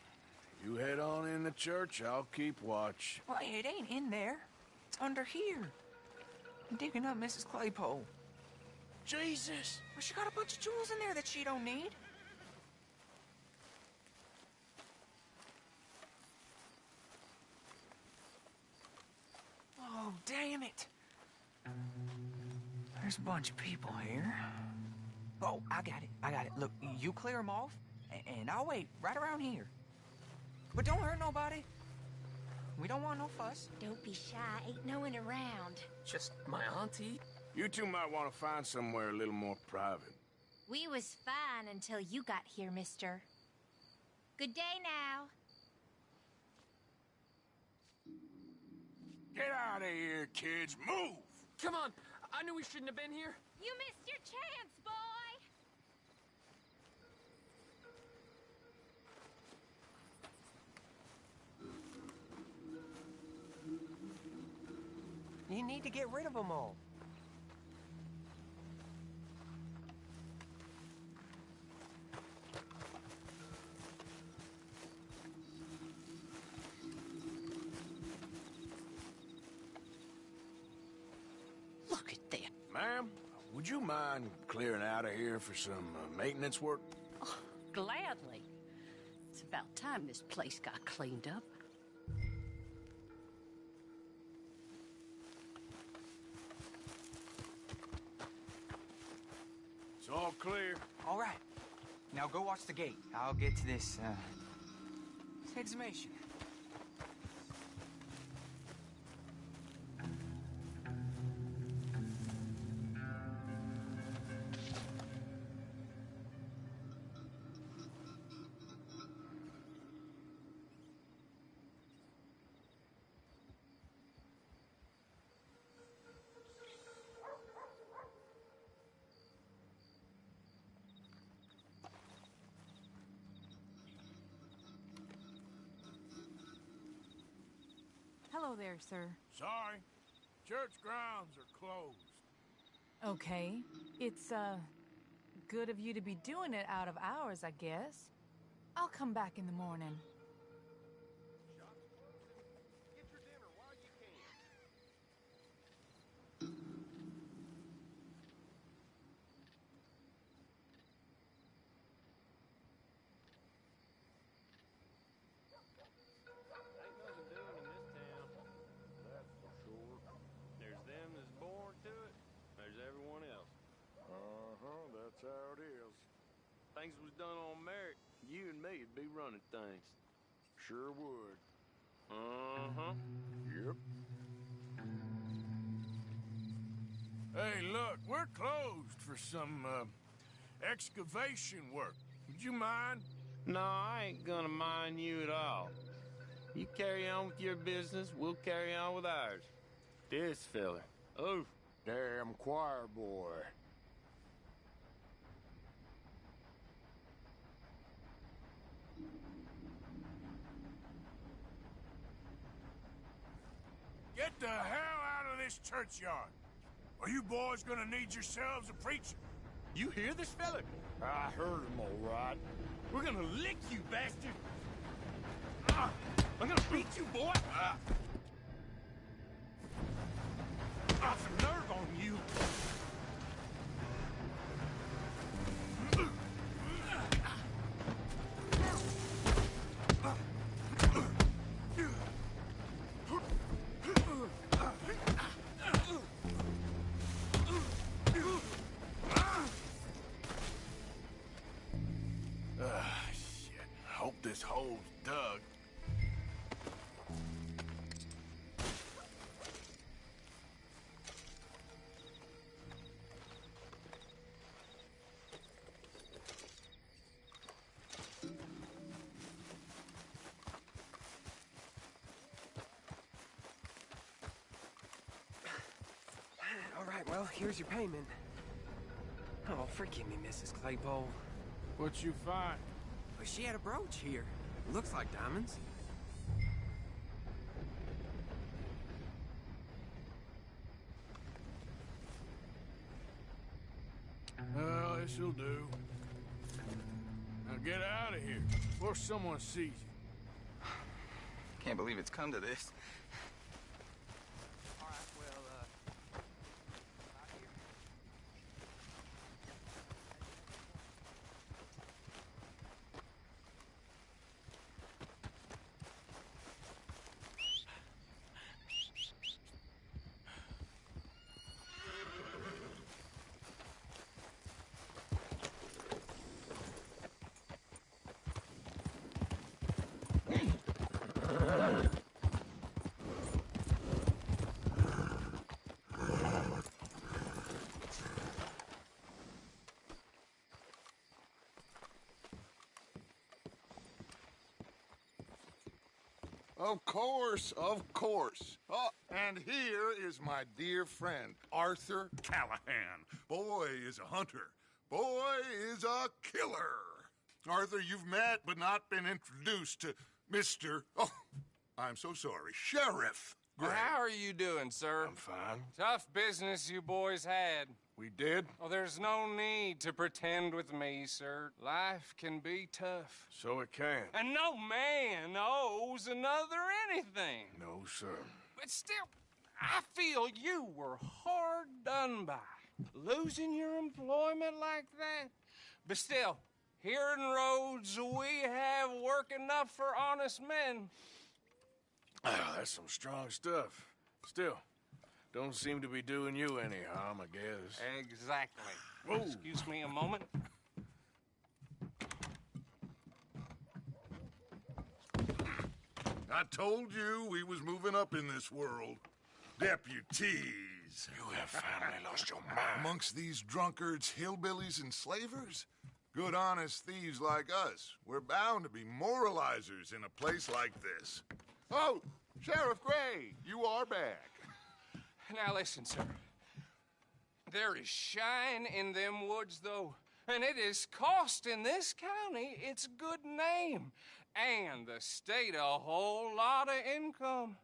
You head on in the church, I'll keep watch. Well, it ain't in there. It's under here. I'm digging up Mrs. Claypole. Jesus! Well, she got a bunch of jewels in there that she don't need. Oh, damn it. There's a bunch of people here. Oh, I got it. Look, you clear them off, and I'll wait right around here. But don't hurt nobody. We don't want no fuss. Don't be shy. Ain't no one around. Just my auntie. You two might want to find somewhere a little more private. We was fine until you got here, mister. Good day now. Get out of here, kids. Move! Come on. I knew we shouldn't have been here. You missed your chance, boy! You need to get rid of them all. Look at that. Ma'am, would you mind clearing out of here for some maintenance work? Oh, gladly. It's about time this place got cleaned up. It's all clear. All right. Now go watch the gate. I'll get to this, exhumation. Hello there, sir. Sorry. Church grounds are closed. Okay. It's, good of you to be doing it out of hours, I guess. I'll come back in the morning. That's how it is. Things was done on merit, you and me would be running things. Sure would. Uh-huh. Yep. Hey, look, we're closed for some, excavation work. Would you mind? No, I ain't gonna mind you at all. You carry on with your business, we'll carry on with ours. This fella. Oh. Damn choir boy. Get the hell out of this churchyard. Are you boys gonna need yourselves a preacher? You hear this fella? I heard him all right. We're gonna lick you, bastard! I'm gonna beat you, boy! got some nerve on you. Shit. Hope this hole's dug. All right, well, here's your payment. Oh, forgive me, Mrs. Claypole. What you find? But she had a brooch here. Looks like diamonds. Well, this'll do. Now get out of here before someone sees you. Can't believe it's come to this. All right, well, Of course, of course. Oh, and here is my dear friend, Arthur Callahan. Boy is a hunter. Boy is a killer. Arthur, you've met but not been introduced to Mr. Oh, I'm so sorry, Sheriff Gray. How are you doing, sir? I'm fine. Tough business you boys had. We did? Oh, there's no need to pretend with me, sir. Life can be tough. So it can. And no man owes another anything. No, sir. But still, I feel you were hard done by. Losing your employment like that. But still, here in Rhodes, we have work enough for honest men. Ah, that's some strong stuff. Still, don't seem to be doing you any harm, I guess. Exactly. Whoa. Excuse me a moment. I told you we was moving up in this world. Deputies. You have finally lost your mind. Amongst these drunkards, hillbillies, and slavers? Good, honest thieves like us. We're bound to be moralizers in a place like this. Oh, Sheriff Gray, you are back. Now listen, sir. There is shine in them woods, though, and it is costing this county its good name and the state a whole lot of income.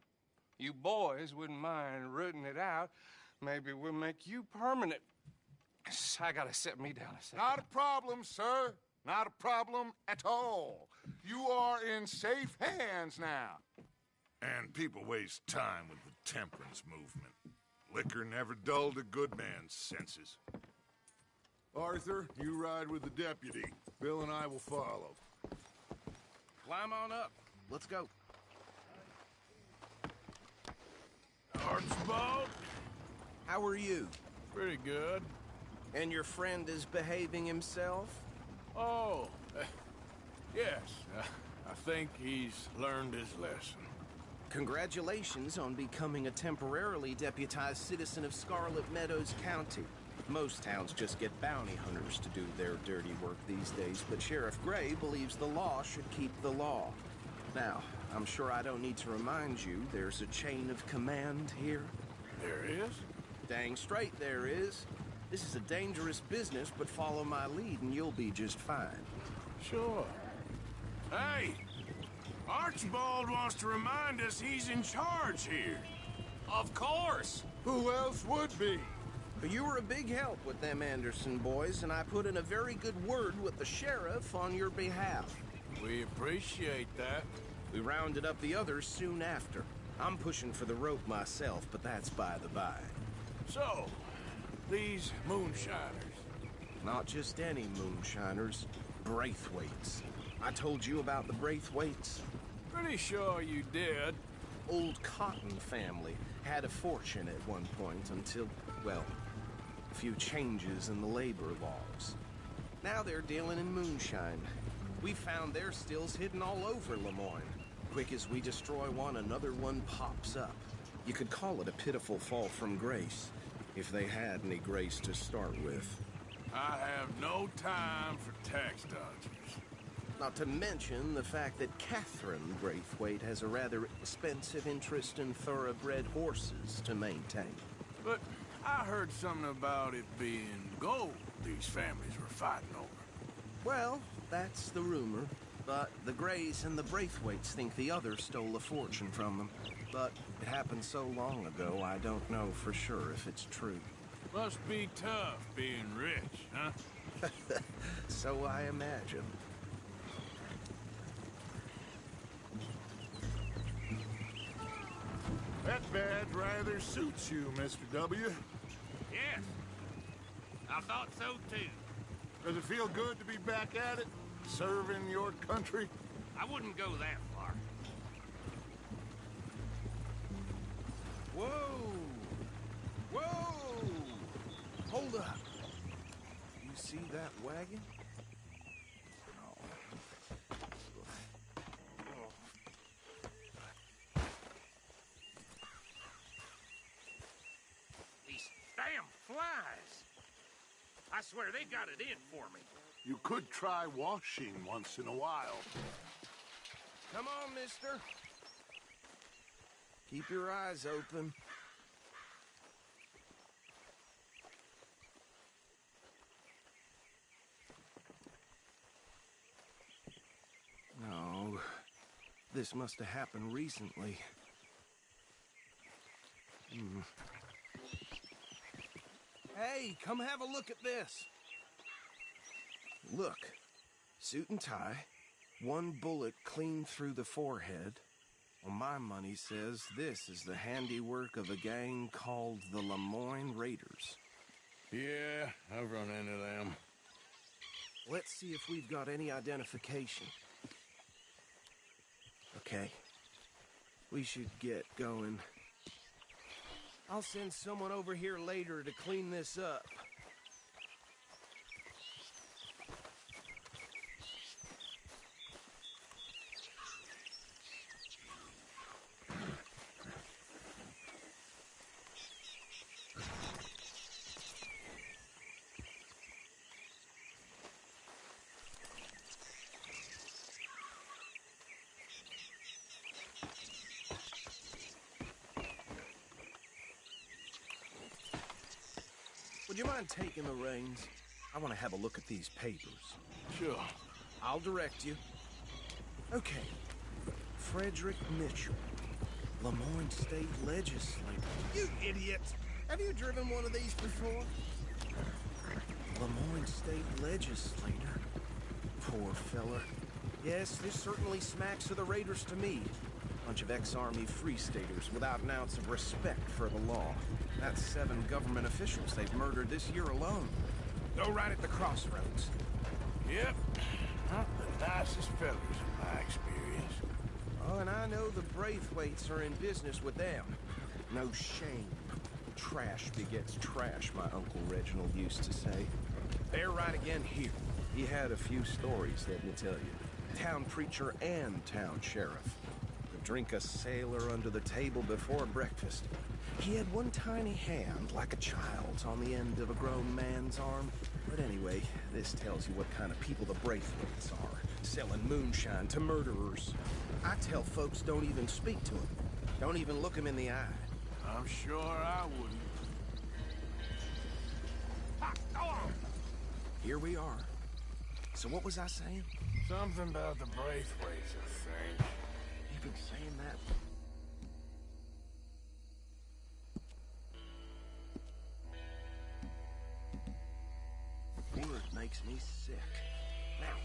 You boys wouldn't mind rooting it out. Maybe we'll make you permanent. I gotta sit me down a second. Not a problem, sir. Not a problem at all. You are in safe hands now. And people waste time with the temperance movement. Liquor never dulled a good man's senses. Arthur, you ride with the deputy. Bill and I will follow. Climb on up. Let's go. Archibald? How are you? Pretty good. And your friend is behaving himself? Oh, yes. I think he's learned his lesson. Congratulations on becoming a temporarily deputized citizen of Scarlet Meadows County. Most towns just get bounty hunters to do their dirty work these days, but Sheriff Gray believes the law should keep the law. Now, I'm sure I don't need to remind you there's a chain of command here. There is? Dang straight there is. This is a dangerous business, but follow my lead and you'll be just fine. Sure. Hey! Archibald wants to remind us he's in charge here. Of course! Who else would be? You were a big help with them Anderson boys, and I put in a very good word with the sheriff on your behalf. We appreciate that. We rounded up the others soon after. I'm pushing for the rope myself, but that's by the by. So, these moonshiners. Not just any moonshiners, Braithwaites. I told you about the Braithwaites? Pretty sure you did. Old Cotton family had a fortune at one point until, well, a few changes in the labor laws. Now they're dealing in moonshine. We found their stills hidden all over Lemoyne. Quick as we destroy one, another one pops up. You could call it a pitiful fall from grace, if they had any grace to start with. I have no time for tax dodgers. Not to mention the fact that Catherine Braithwaite has a rather expensive interest in thoroughbred horses to maintain. But I heard something about it being gold these families were fighting over. Well, that's the rumor. But the Greys and the Braithwaites think the other stole a fortune from them. But it happened so long ago, I don't know for sure if it's true. Must be tough being rich, huh? So I imagine. That badge rather suits you, Mr. W. Yes. I thought so, too. Does it feel good to be back at it? Serving your country? I wouldn't go that far. Whoa! Whoa! Hold up. You see that wagon? These damn flies. I swear they got it in for me. You could try washing once in a while. Come on, mister. Keep your eyes open. No, this must have happened recently. Hey, come have a look at this. Look, suit and tie, one bullet clean through the forehead. Well, my money says this is the handiwork of a gang called the Lemoyne Raiders. Yeah, I've run into them. Let's see if we've got any identification. Okay. We should get going. I'll send someone over here later to clean this up. Would you mind taking the reins? I want to have a look at these papers. Sure. I'll direct you. Okay. Frederick Mitchell, Lemoyne State Legislator. You idiot! Have you driven one of these before? Lemoyne State Legislator. Poor fella. Yes, this certainly smacks of the Raiders to me. Bunch of ex-Army Free Staters without an ounce of respect for the law. That's 7 government officials they've murdered this year alone. Go right at the crossroads. Yep. Not the nicest fellas in my experience. Oh, and I know the Braithwaites are in business with them. No shame. Trash begets trash, my Uncle Reginald used to say. They're right again here. He had a few stories, let me tell you. Town preacher and town sheriff. Could drink a sailor under the table before breakfast. He had one tiny hand, like a child's, on the end of a grown man's arm. But anyway, this tells you what kind of people the Braithwaites are. Selling moonshine to murderers. I tell folks don't even speak to them. Don't even look them in the eye. I'm sure I wouldn't. Ha, go on! Here we are. So what was I saying? Something about the Braithwaites, I think. You've been saying that? Word makes me sick. Now,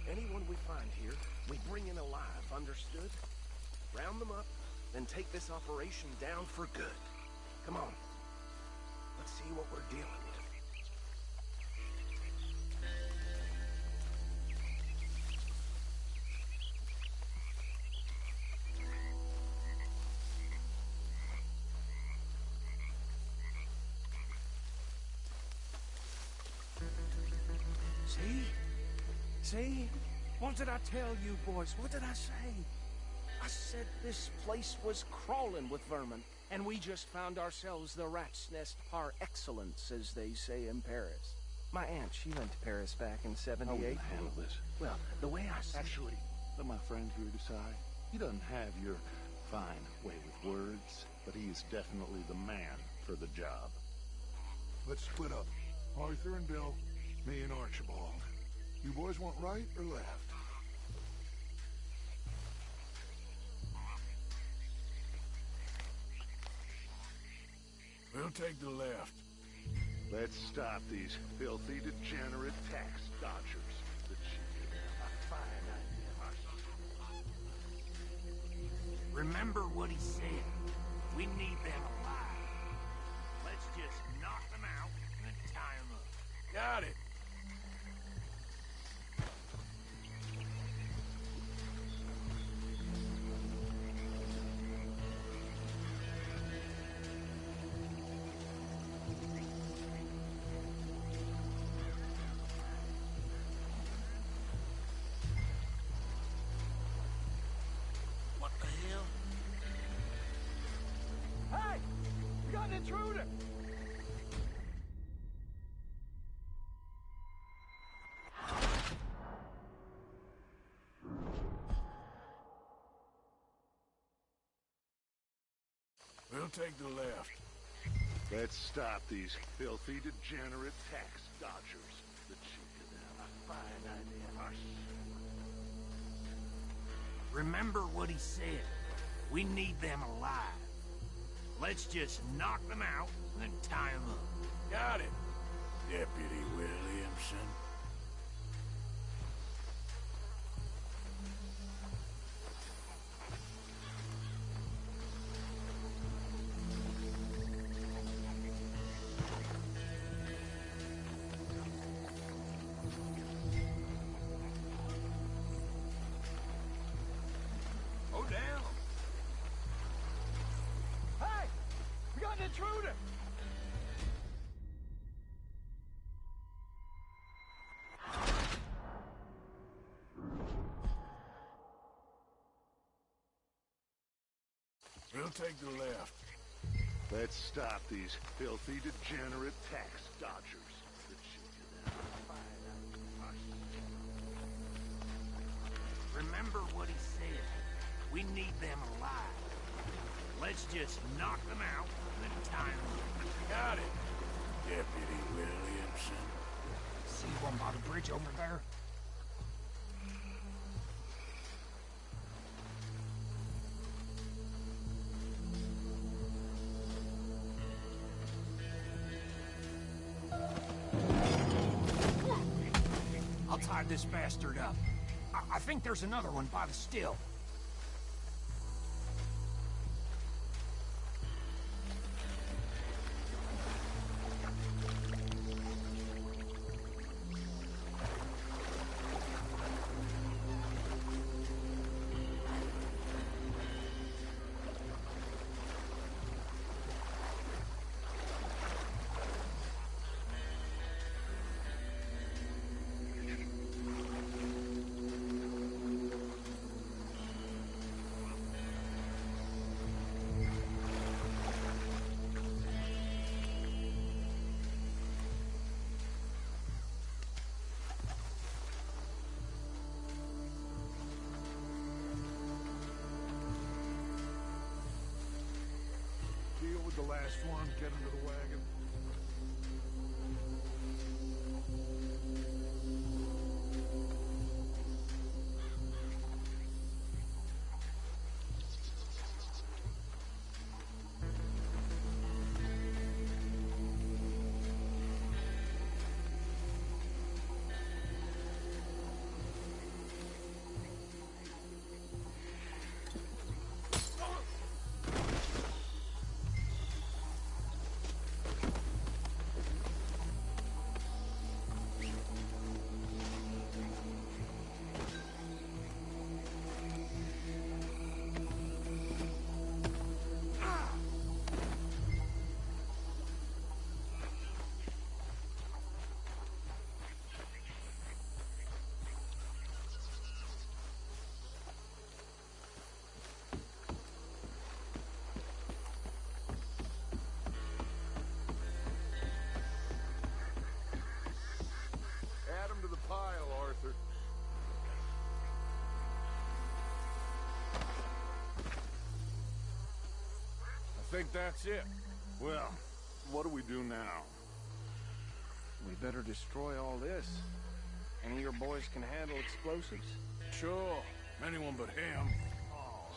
anyone we find here, we bring in alive, understood? Round them up, then take this operation down for good. Come on. Let's see what we're dealing with. See? See? What did I tell you, boys? What did I say? I said this place was crawling with vermin, and we just found ourselves the rat's nest par excellence, as they say in Paris. My aunt, she went to Paris back in '78. How will you handle this? Well, the way I see... Actually, let my friend here decide. He doesn't have your fine way with words, but he is definitely the man for the job. Let's split up. Arthur and Bill, me and Archibald. You boys want right or left? We'll take the left. Let's stop these filthy, degenerate tax dodgers. The Remember what he said. We need them alive. Let's just knock them out and tie them up. Got it. What the hell? Hey! We got an intruder! We'll take the left. Let's stop these filthy, degenerate tax dodgers. The fine idea. Remember what he said. We need them alive. Let's just knock them out and tie them up. Got it, Deputy Williamson. Go down. Hey! We got an intruder! We'll take the left. Let's stop these filthy, degenerate tax dodgers. Remember what he said. We need them alive. Let's just knock them out and tie them up. Got it, Deputy Williamson. See one by the bridge over there? I'll tie this bastard up. I think there's another one by the still. Deal with the last one, get into the wagon. think that's it. Well, what do we do now? We better destroy all this. Any of your boys can handle explosives? Sure. Anyone but him.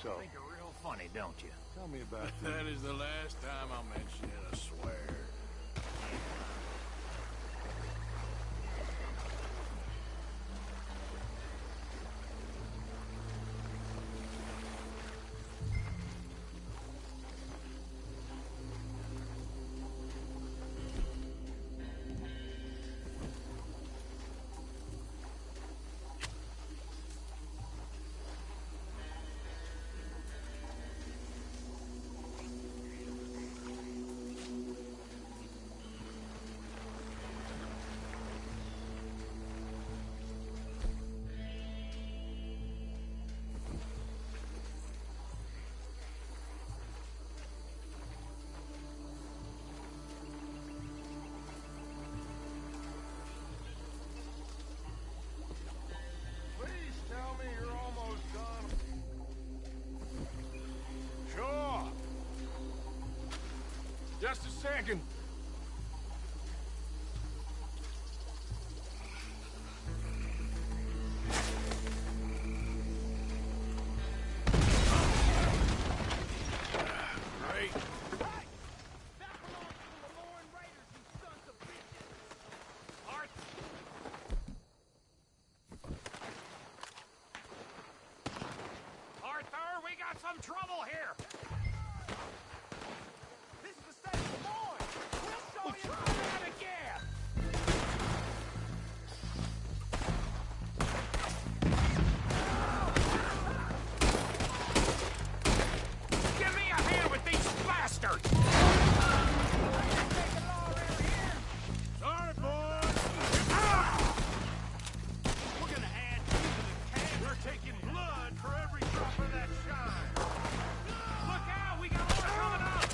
So, you think you're real funny, don't you? Tell me about That is the last time I'll mention it, I swear. Please tell me you're almost done. Sure. Just a second. Great. Arthur, we got some trouble here! This is the state of the boy. We'll show you. Try that again! Give me a hand with these bastards! Sorry, boys. We're gonna add you to the can. We're taking blood for every drop of that shine. Look out! We got more coming up!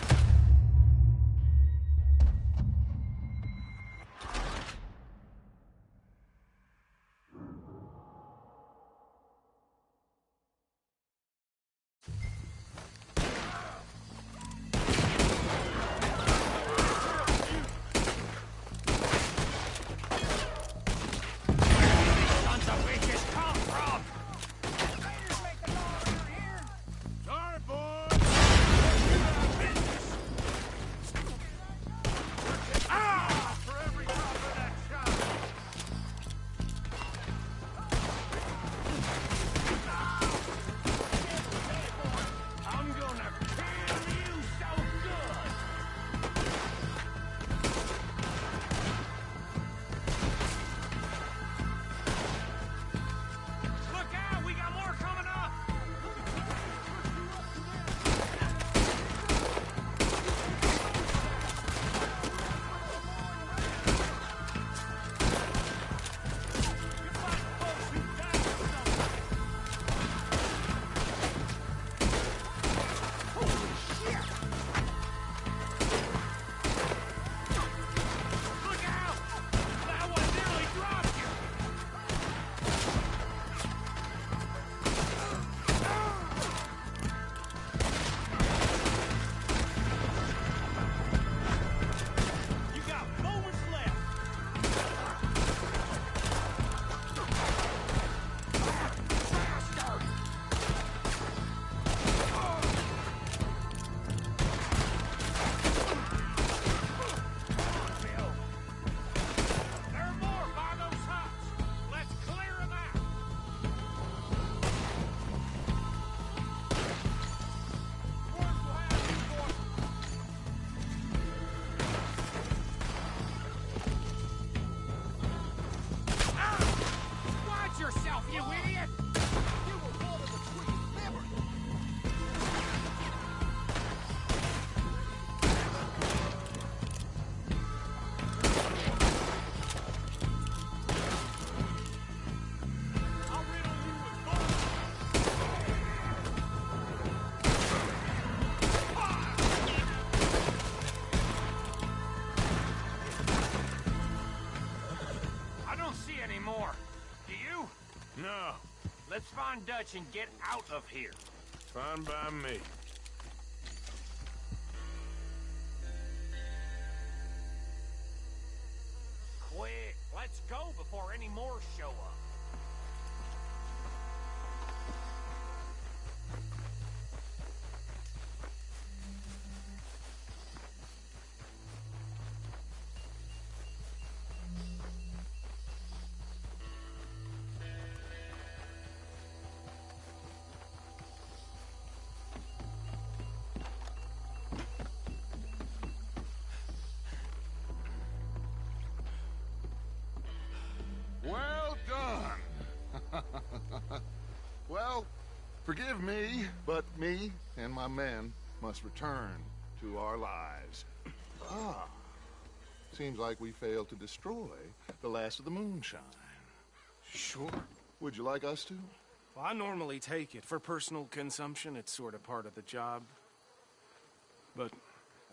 Sons of bitches come from! Sorry, boys. Ah! For every drop of that shine. I'm gonna kill you so good! Look out! We got more coming up! Look out! That one nearly dropped you! You got moments left! Faster! Bill! There are more by those huts! Let's clear them out! Worms will have you, boys! Watch yourself, you idiot! You were one of the quickest members. I'll riddle you with bullets! I don't see any more. Do you? No, Let's find Dutch and get out of here. fine by me. Let's go before any more show up. Well done. Well, forgive me, but me and my men must return to our lives. Ah, seems like we failed to destroy the last of the moonshine. Sure. Would you like us to? Well, I normally take it. For personal consumption, it's sort of part of the job. But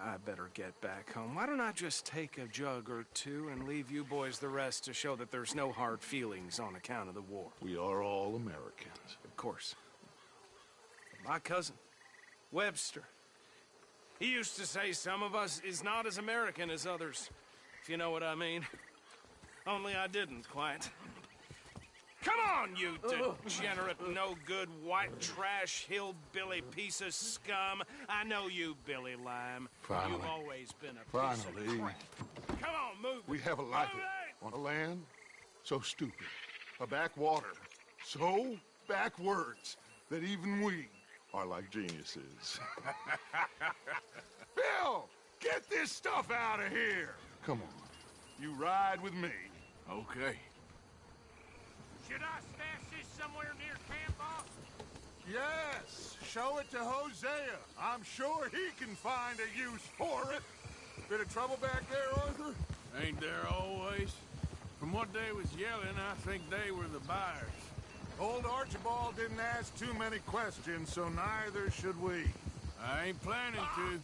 I better get back home. Why don't I just take a jug or two and leave you boys the rest to show that there's no hard feelings on account of the war? We are all Americans. Of course. My cousin, Webster, he used to say some of us is not as American as others, if you know what I mean. Only I didn't quite. Come on, you degenerate, no-good, white trash, hillbilly piece of scum. I know you, Billy Lime. Finally. You've always been a piece of crap. Come on, move. We have a life on a land so stupid, a backwater so backwards that even we are like geniuses. Bill, get this stuff out of here. Come on, you ride with me. Okay. Should I stash this somewhere near camp, boss? Yes, show it to Hosea. I'm sure he can find a use for it. Bit of trouble back there, Arthur? Ain't there always? From what they was yelling, I think they were the buyers. Old Archibald didn't ask too many questions, so neither should we. I ain't planning to.